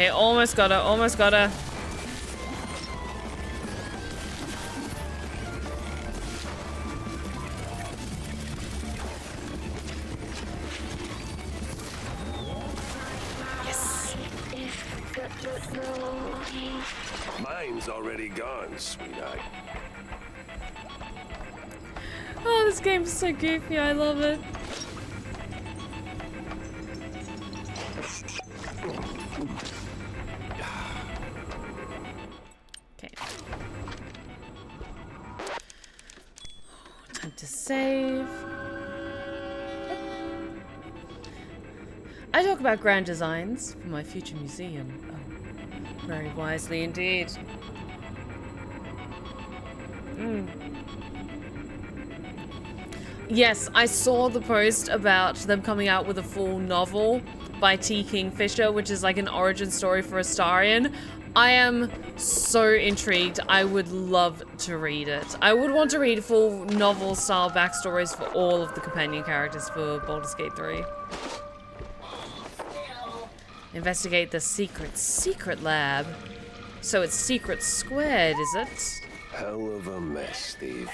Okay, almost got her, almost got her. Yes. Mine's already gone, sweetheart. Oh, this game's so goofy, I love it. Okay. Time to save. I talk about grand designs for my future museum. Oh, very wisely indeed. Yes, I saw the post about them coming out with a full novel by T. Kingfisher, which is like an origin story for Astarion. I am so intrigued. I would love to read it. I would want to read full novel-style backstories for all of the companion characters for Baldur's Gate 3. Investigate the secret lab. So it's secret squared, is it? Hell of a mess, Steve.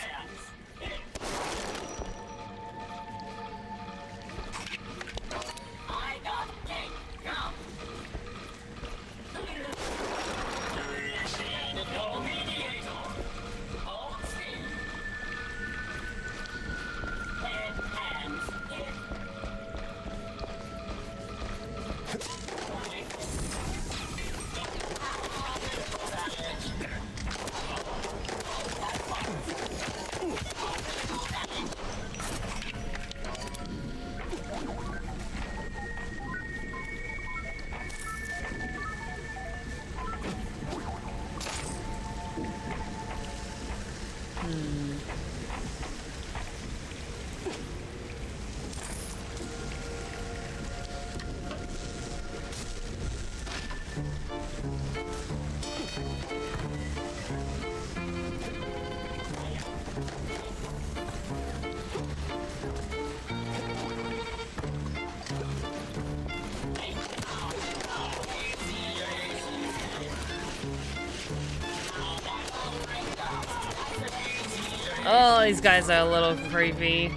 Oh, these guys are a little creepy.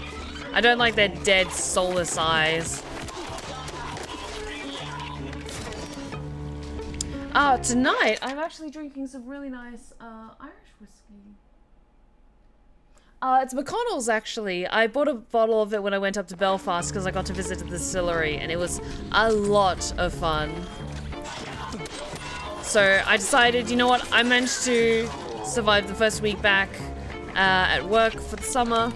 I don't like their dead, soulless eyes. Tonight, I'm actually drinking some really nice, Irish whiskey. It's McConnell's, actually. I bought a bottle of it when I went up to Belfast because I got to visit the distillery, and it was a lot of fun. So I decided, you know what, I managed to survive the first week back at work for the summer,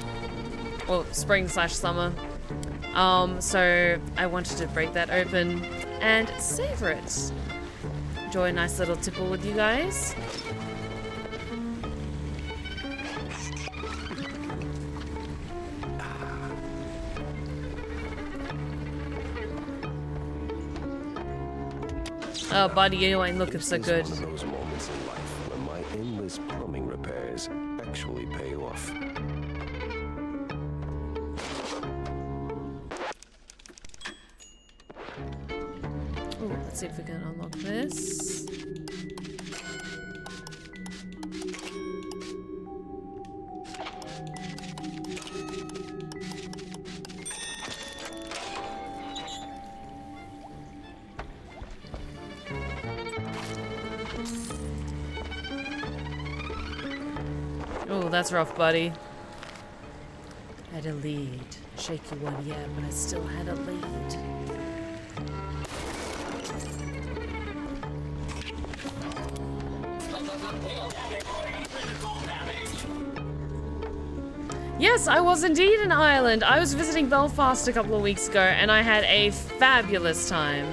or spring/summer. So I wanted to break that open and savor it. Enjoy a nice little tipple with you guys. Oh, buddy, you ain't looking so good. This is one of those moments in life when my endless plumbing repairs actually pay off. Oh, let's see if we can unlock this. Oh, that's rough, buddy. Had a lead. Shaky one, yeah, but I still had a lead. Yes, I was indeed in Ireland. I was visiting Belfast a couple of weeks ago, and I had a fabulous time.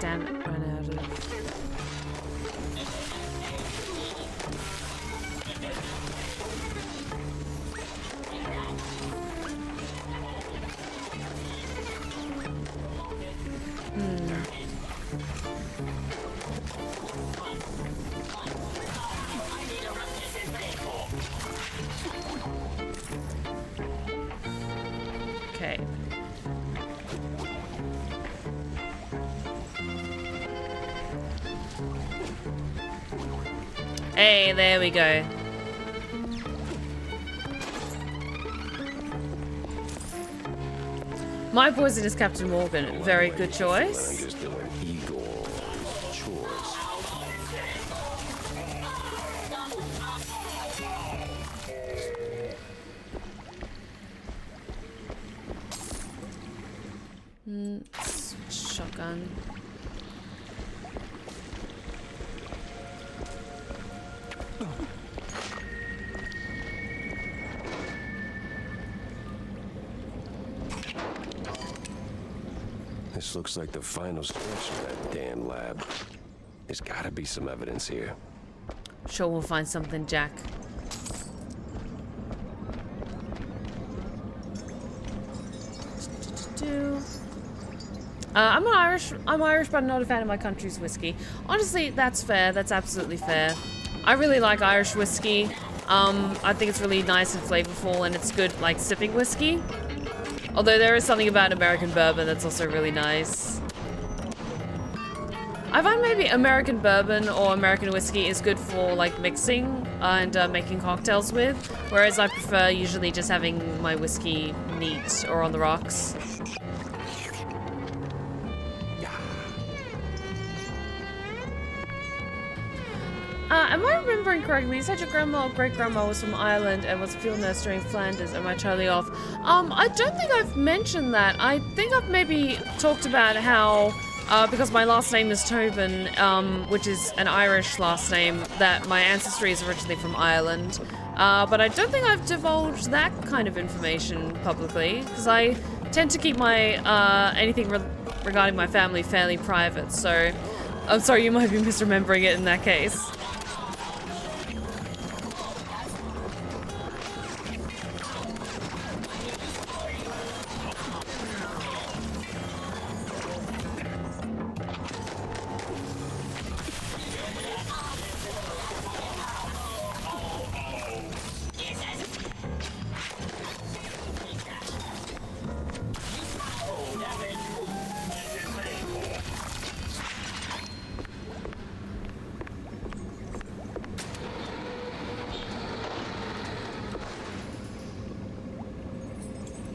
Damn it, ran out of... Okay. Hey, there we go. My poison is Captain Morgan. Very good choice. Shotgun. This looks like the final stretch of that damn lab. There's gotta be some evidence here. Sure, we'll find something, Jack. I'm Irish, but I'm not a fan of my country's whiskey. Honestly, that's fair. That's absolutely fair. I really like Irish whiskey. I think it's really nice and flavorful, and it's good, like, sipping whiskey. Although there is something about American bourbon that's also really nice. I find maybe American bourbon or American whiskey is good for, like, mixing and making cocktails with, whereas I prefer usually just having my whiskey neat or on the rocks. Am I remembering correctly? You said your grandma or great-grandma was from Ireland and was a field nurse during Flanders. Am I totally off? I don't think I've mentioned that. I think I've maybe talked about how, because my last name is Tobin, which is an Irish last name, that my ancestry is originally from Ireland. But I don't think I've divulged that kind of information publicly, because I tend to keep my, anything regarding my family fairly private, so I'm sorry, you might be misremembering it in that case.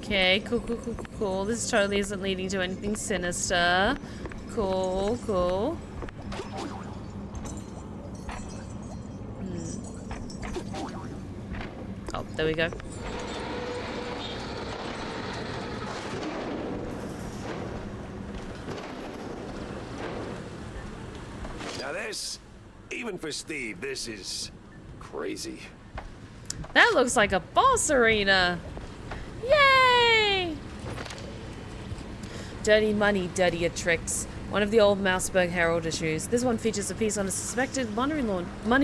Okay, cool. This totally isn't leading to anything sinister. Cool. Oh, there we go. Now this, even for Steve, this is crazy. That looks like a boss arena. Yay! Dirty money, dirtier tricks. One of the old Mouseburg Herald issues. This one features a piece on a suspected money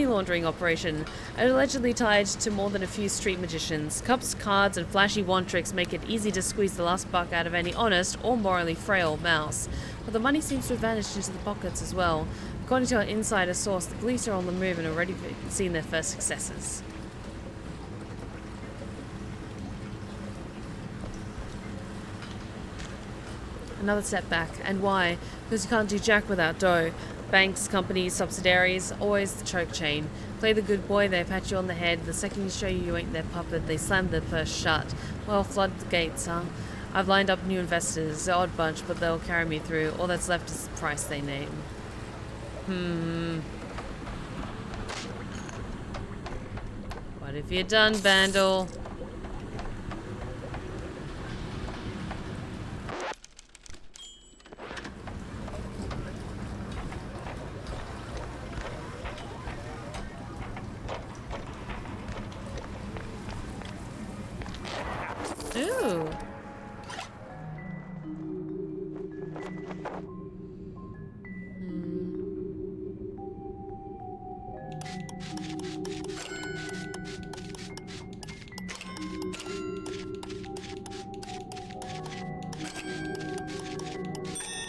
laundering operation, allegedly tied to more than a few street magicians. Cups, cards, and flashy wand tricks make it easy to squeeze the last buck out of any honest or morally frail mouse. But the money seems to have vanished into the pockets as well. According to our insider source, the police are on the move and already seen their first successes. Another setback. And why? Because you can't do jack without dough. Banks, companies, subsidiaries, always the choke chain. Play the good boy, they pat you on the head. The second you show you ain't their puppet, they slam their purse shut. Well, flood the gates, huh? I've lined up new investors. The odd bunch, but they'll carry me through. All that's left is the price they name. What have you done, Vandal? Ooh.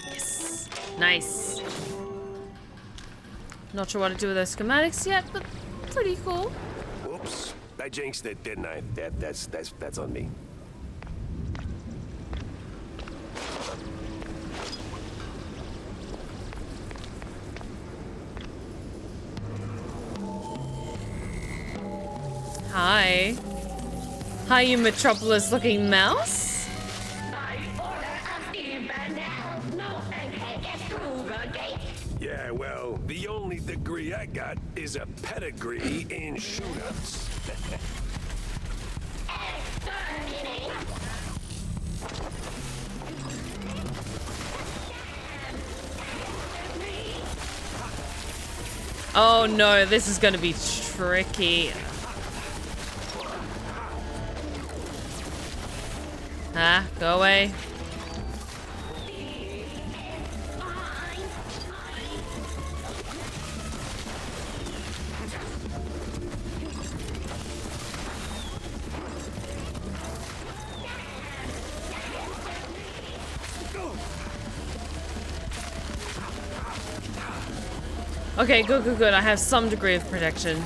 Yes. Nice. Not sure what to do with those schematics yet, but pretty cool. Whoops. I jinxed it, didn't I? That's on me. Hi, you Metropolis-looking mouse. Yeah, well, the only degree I got is a pedigree in shootouts. Oh no, this is gonna be tricky. Ah, go away. Okay, good, good, good. I have some degree of protection.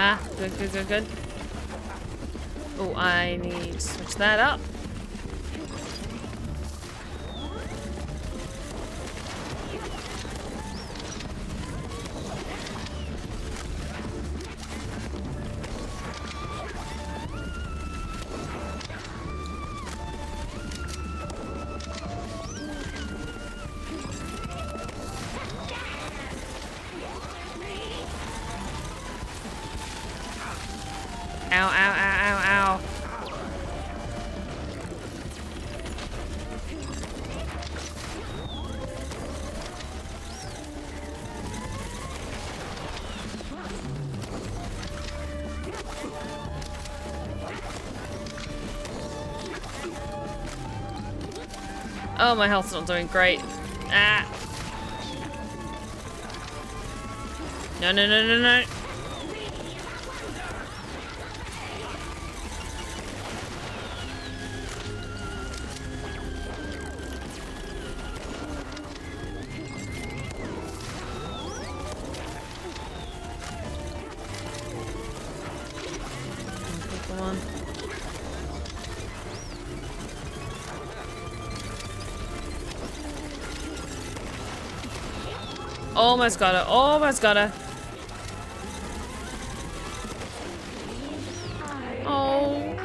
Ah, good, good, good, good. Oh, I need to switch that up. Ow, ow, ow, ow, ow. Oh, my health's not doing great. Ah. No, no, no, no, no. Come on. Almost got it. Almost got it. Oh.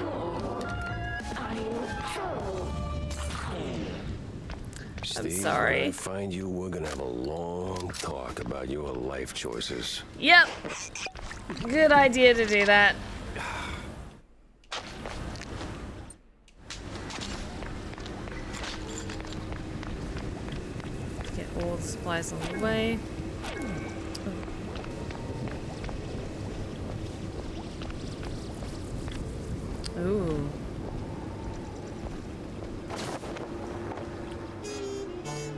I'm sorry. When I find you, we're gonna have a long talk about your life choices. Yep. Good idea to do that. Get all the supplies on the way. Ooh.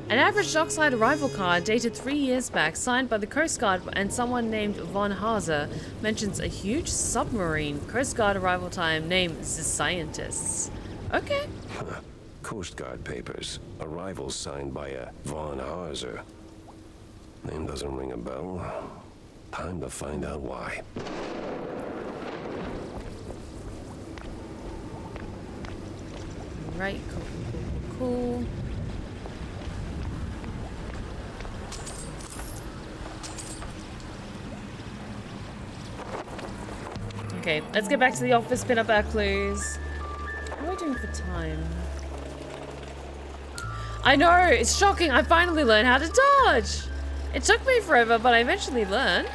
An average dockside arrival card dated 3 years back, signed by the Coast Guard and someone named Von Hazer, mentions a huge submarine. Coast Guard arrival time, name the scientists. Okay. Coast Guard papers. Arrival signed by a Von Hazer. Name doesn't ring a bell. Time to find out why. Right, cool, cool, cool. Okay, let's get back to the office, pin up our clues. How are we doing for time? I know, it's shocking. I finally learned how to dodge. It took me forever, but I eventually learned.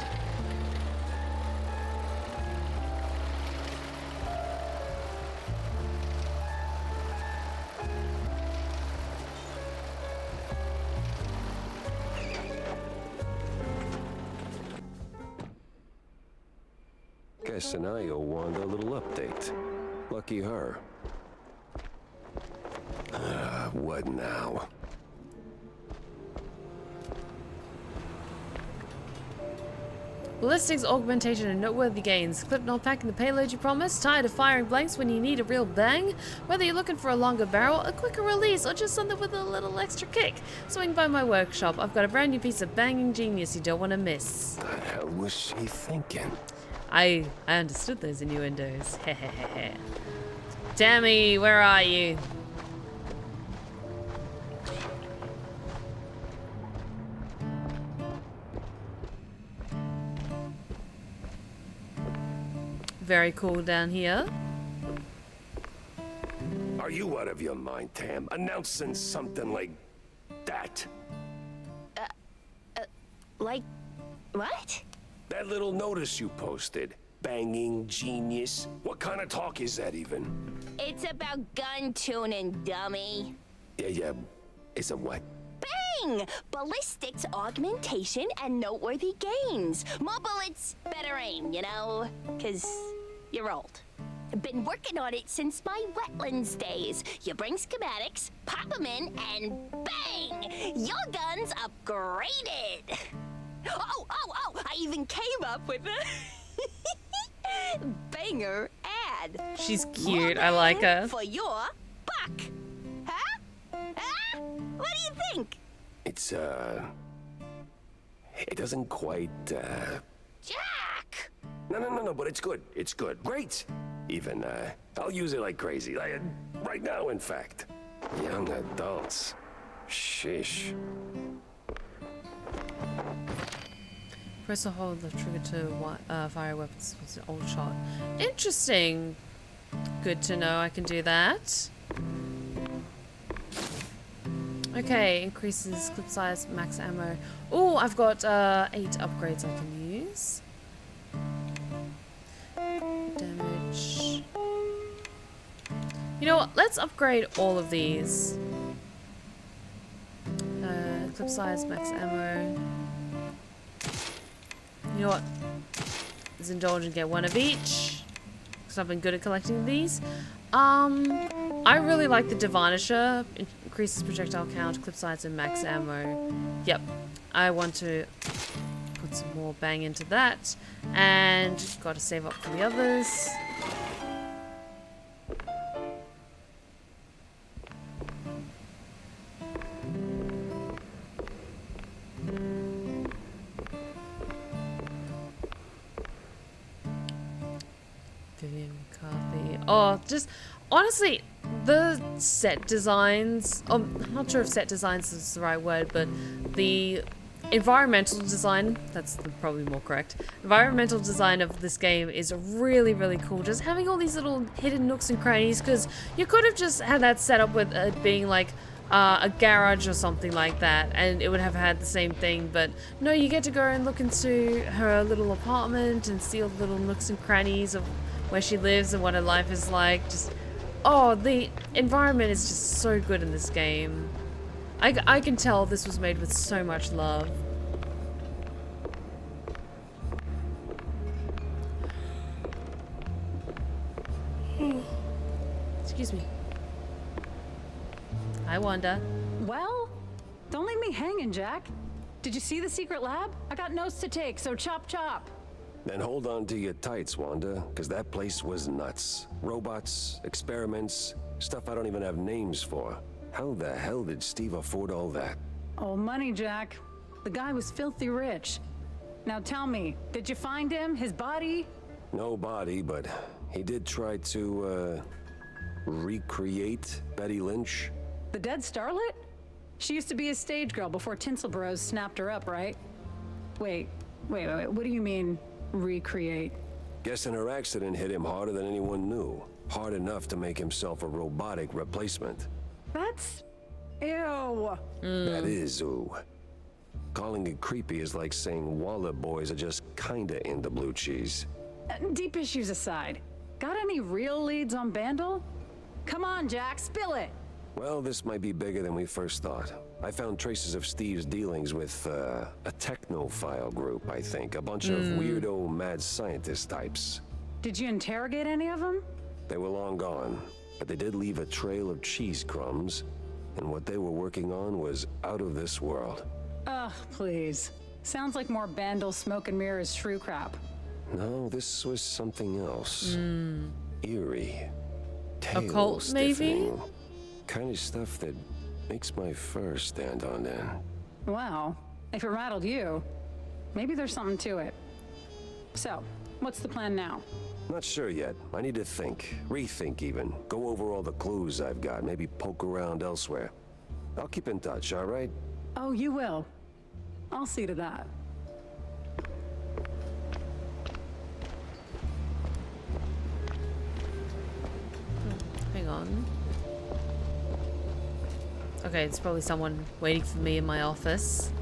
Guess Io wanted a little update. Lucky her. What now? Ballistics augmentation and noteworthy gains. Clip not packing the payload you promised. Tired of firing blanks when you need a real bang? Whether you're looking for a longer barrel, a quicker release, or just something with a little extra kick, swing by my workshop. I've got a brand new piece of banging genius you don't want to miss. The hell was she thinking? I understood those innuendos. Hehehe. Tammy, where are you? Very cool down here. Are you out of your mind, Tam? Announcing something like that? Like, what? That little notice you posted. Banging genius. What kind of talk is that even? It's about gun tuning, dummy. Yeah. It's a what? Bang! Ballistics augmentation and noteworthy gains. More bullets, better aim, you know? 'Cause you're old. Been working on it since my wetlands days. You bring schematics, pop them in, and bang! Your gun's upgraded. Oh! I even came up with a banger ad. She's cute. I like her. For your buck. Huh? What do you think? It's, it doesn't quite, Jack! No, but it's good. It's good. Great! Even, I'll use it like crazy. Like, right now, in fact. Young adults. Sheesh. Press or hold the trigger to fire weapons with an old shot. Interesting. Good to know I can do that. Okay, increases clip size, max ammo. Oh, I've got 8 upgrades I can use. Damage. You know what? Let's upgrade all of these. Clip size, max ammo. You know what? Let's indulge and get 1 of each. Because I've been good at collecting these. I really like the Divinisher. Increases projectile count, clip size, and max ammo. Yep. I want to put some more bang into that. And got to save up for the others. Oh, just honestly, the set designs, I'm not sure if set designs is the right word, but the environmental design, that's probably more correct. Environmental design of this game is really, really cool. Just having all these little hidden nooks and crannies, because you could have just had that set up with it being like a garage or something like that, and it would have had the same thing, but no, you get to go and look into her little apartment and see all the little nooks and crannies of where she lives and what her life is like. Just, oh, the environment is just so good in this game. I can tell this was made with so much love. Excuse me. I wonder. Well, don't leave me hanging, Jack. Did you see the secret lab? I got notes to take, so chop chop. Then hold on to your tights, Wanda, because that place was nuts. Robots, experiments, stuff I don't even have names for. How the hell did Steve afford all that? Oh, money, Jack. The guy was filthy rich. Now tell me, did you find him? His body? No body, but he did try to, recreate Betty Lynch. The dead starlet? She used to be a stage girl before Tinsel Bros snapped her up, right? Wait, what do you mean, recreate? Guessing her accident hit him harder than anyone knew. Hard enough to make himself a robotic replacement. That's... ew. That is ooh. Calling it creepy is like saying Waller boys are just kinda into blue cheese. Deep issues aside, got any real leads on Bandle? Come on, Jack, spill it. Well, this might be bigger than we first thought. I found traces of Steve's dealings with, a technophile group, I think. A bunch of weirdo mad scientist types. Did you interrogate any of them? They were long gone, but they did leave a trail of cheese crumbs, and what they were working on was out of this world. Ugh, please. Sounds like more Bandle smoke and mirrors shrew crap. No, this was something else. Eerie. Occult, maybe? Kind of stuff that makes my fur stand on end. Well, if it rattled you, maybe there's something to it. So, what's the plan now? Not sure yet. I need to think. Rethink even. Go over all the clues I've got. Maybe poke around elsewhere. I'll keep in touch, all right? Oh, you will. I'll see to that. Hang on. Okay, it's probably someone waiting for me in my office.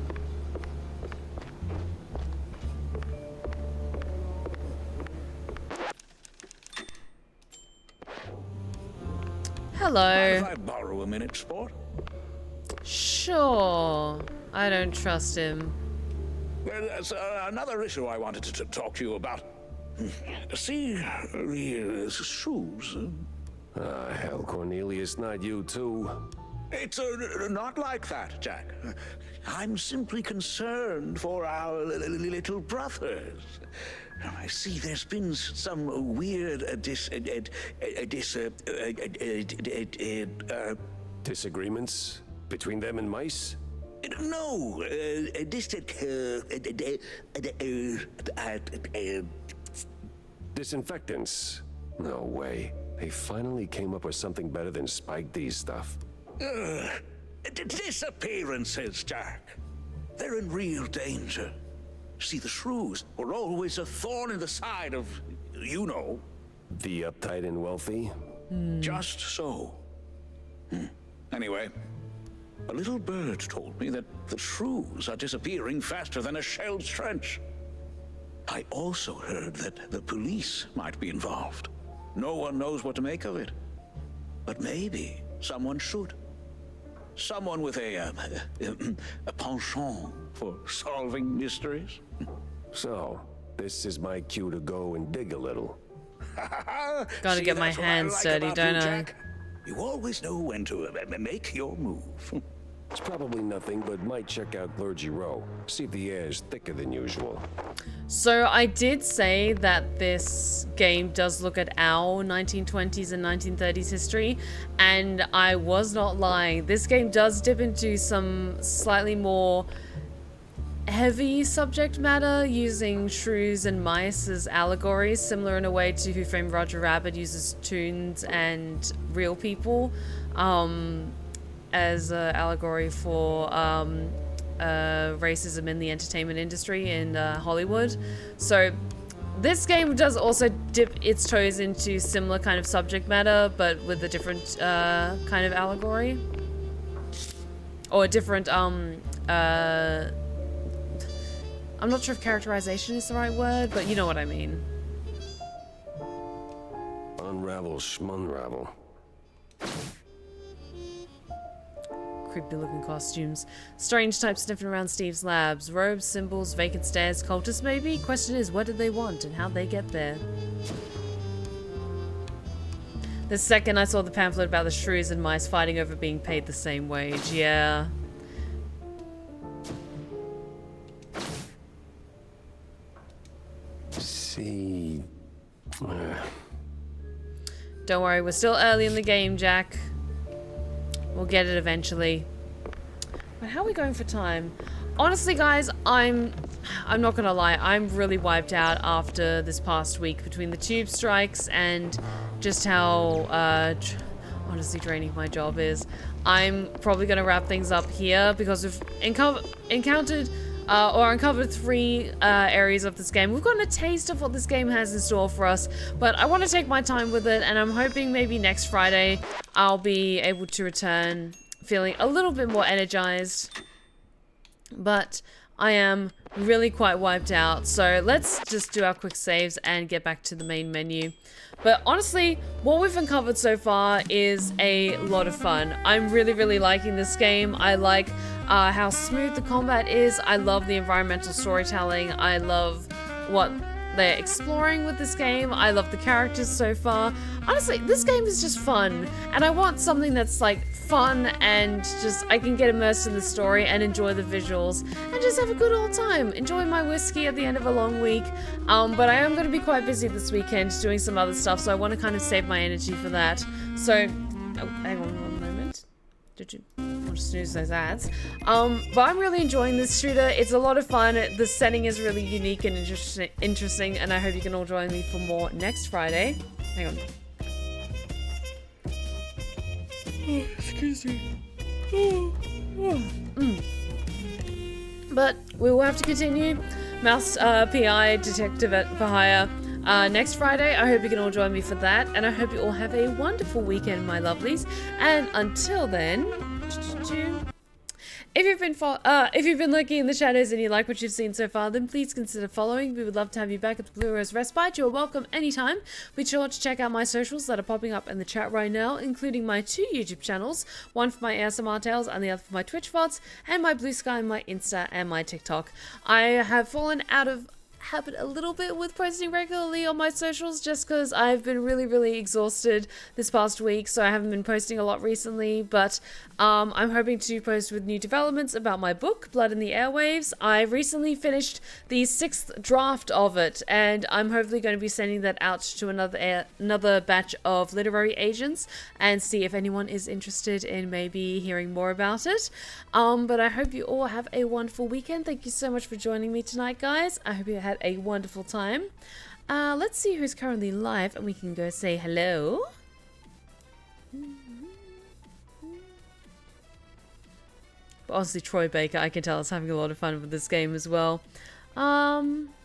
Hello. Mind if I borrow a minute, sport? Sure. I don't trust him. Well, there's another issue I wanted to talk to you about. See, the shoes. Hell, Cornelius, not you too. It's not like that, Jack. I'm simply concerned for our little brothers. I see there's been some weird disagreements between them and mice? No, disinfectants? No way. They finally came up with something better than Spike D's stuff. Disappearances, Jack. They're in real danger. See, the shrews were always a thorn in the side of, you know. The uptight and wealthy? Just so. Anyway, a little bird told me that the shrews are disappearing faster than a shell's trench. I also heard that the police might be involved. No one knows what to make of it. But maybe someone should. Someone with a penchant for solving mysteries. So, this is my cue to go and dig a little. Gotta get my hands dirty, don't I? Jack. You always know when to make your move. It's probably nothing, but might check out Clergy Row. See if the air is thicker than usual. So I did say that this game does look at our 1920s and 1930s history, and I was not lying. This game does dip into some slightly more heavy subject matter, using shrews and mice as allegories, similar in a way to Who Framed Roger Rabbit uses toons and real people as an allegory for racism in the entertainment industry in Hollywood. So this game does also dip its toes into similar kind of subject matter, but with a different kind of allegory. Or a different, I'm not sure if characterization is the right word, but you know what I mean. Unravel schmunravel. Creepy looking costumes. Strange types sniffing around Steve's labs. Robes, symbols, vacant stairs, cultists maybe? Question is, what did they want and how'd they get there? The second I saw the pamphlet about the shrews and mice fighting over being paid the same wage, yeah. See... Don't worry, we're still early in the game, Jack. We'll get it eventually. But how are we going for time? Honestly, guys, I'm not gonna lie. I'm really wiped out after this past week between the tube strikes and just how honestly draining my job is. I'm probably gonna wrap things up here because we've uncovered 3 areas of this game. We've gotten a taste of what this game has in store for us, but I want to take my time with it, and I'm hoping maybe next Friday I'll be able to return feeling a little bit more energized. But I am really quite wiped out, so let's just do our quick saves and get back to the main menu. But honestly, what we've uncovered so far is a lot of fun. I'm really, really liking this game. I like how smooth the combat is. I love the environmental storytelling. I love what they're exploring with this game. I love the characters so far. Honestly, this game is just fun, and I want something that's like fun and just I can get immersed in the story and enjoy the visuals and just have a good old time. Enjoy my whiskey at the end of a long week. But I am going to be quite busy this weekend doing some other stuff, so I want to kind of save my energy for that. So, oh, hang on one moment. Did you? I'll just snooze those ads. But I'm really enjoying this shooter. It's a lot of fun. The setting is really unique and interesting, and I hope you can all join me for more next Friday. Hang on. Oh, excuse me. But we will have to continue. Mouse PI Detective for Hire next Friday. I hope you can all join me for that, and I hope you all have a wonderful weekend, my lovelies. And until then, if you've been lurking in the shadows and you like what you've seen so far, then please consider following. We would love to have you back at the Blue Rose Respite. You're welcome anytime. Be sure to check out my socials that are popping up in the chat right now, including my 2 YouTube channels, one for my ASMR tales and the other for my Twitch VODs, and my Blue Sky, my Insta, and my TikTok. I have fallen out of habit a little bit with posting regularly on my socials just because I've been really exhausted this past week, so I haven't been posting a lot recently, but I'm hoping to post with new developments about my book, Blood in the Airwaves. I recently finished the 6th draft of it, and I'm hopefully going to be sending that out to another batch of literary agents and see if anyone is interested in maybe hearing more about it. But I hope you all have a wonderful weekend. Thank you so much for joining me tonight, guys. I hope you had a wonderful time. Let's see who's currently live and we can go say hello. But honestly, Troy Baker, I can tell, is having a lot of fun with this game as well. You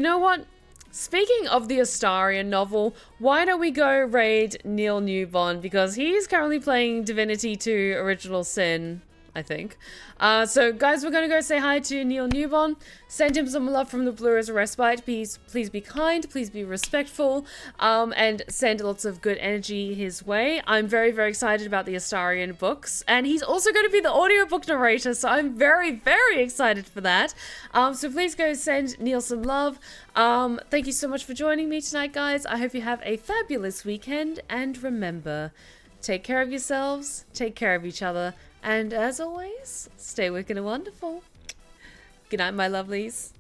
know what? Speaking of the Astarion novel, why don't we go raid Neil Newbon, because he's currently playing Divinity 2 Original Sin, I think. So guys, we're going to go say hi to Neil Newbon, send him some love from the Blue Rose Respite. Please be kind, please be respectful, and send lots of good energy his way. I'm very excited about the Astarion books, and he's also going to be the audiobook narrator, so I'm very excited for that. So please go send Neil some love. Thank you so much for joining me tonight, guys. I hope you have a fabulous weekend, and remember, take care of yourselves, take care of each other, and as always, stay wicked and wonderful. Good night, my lovelies.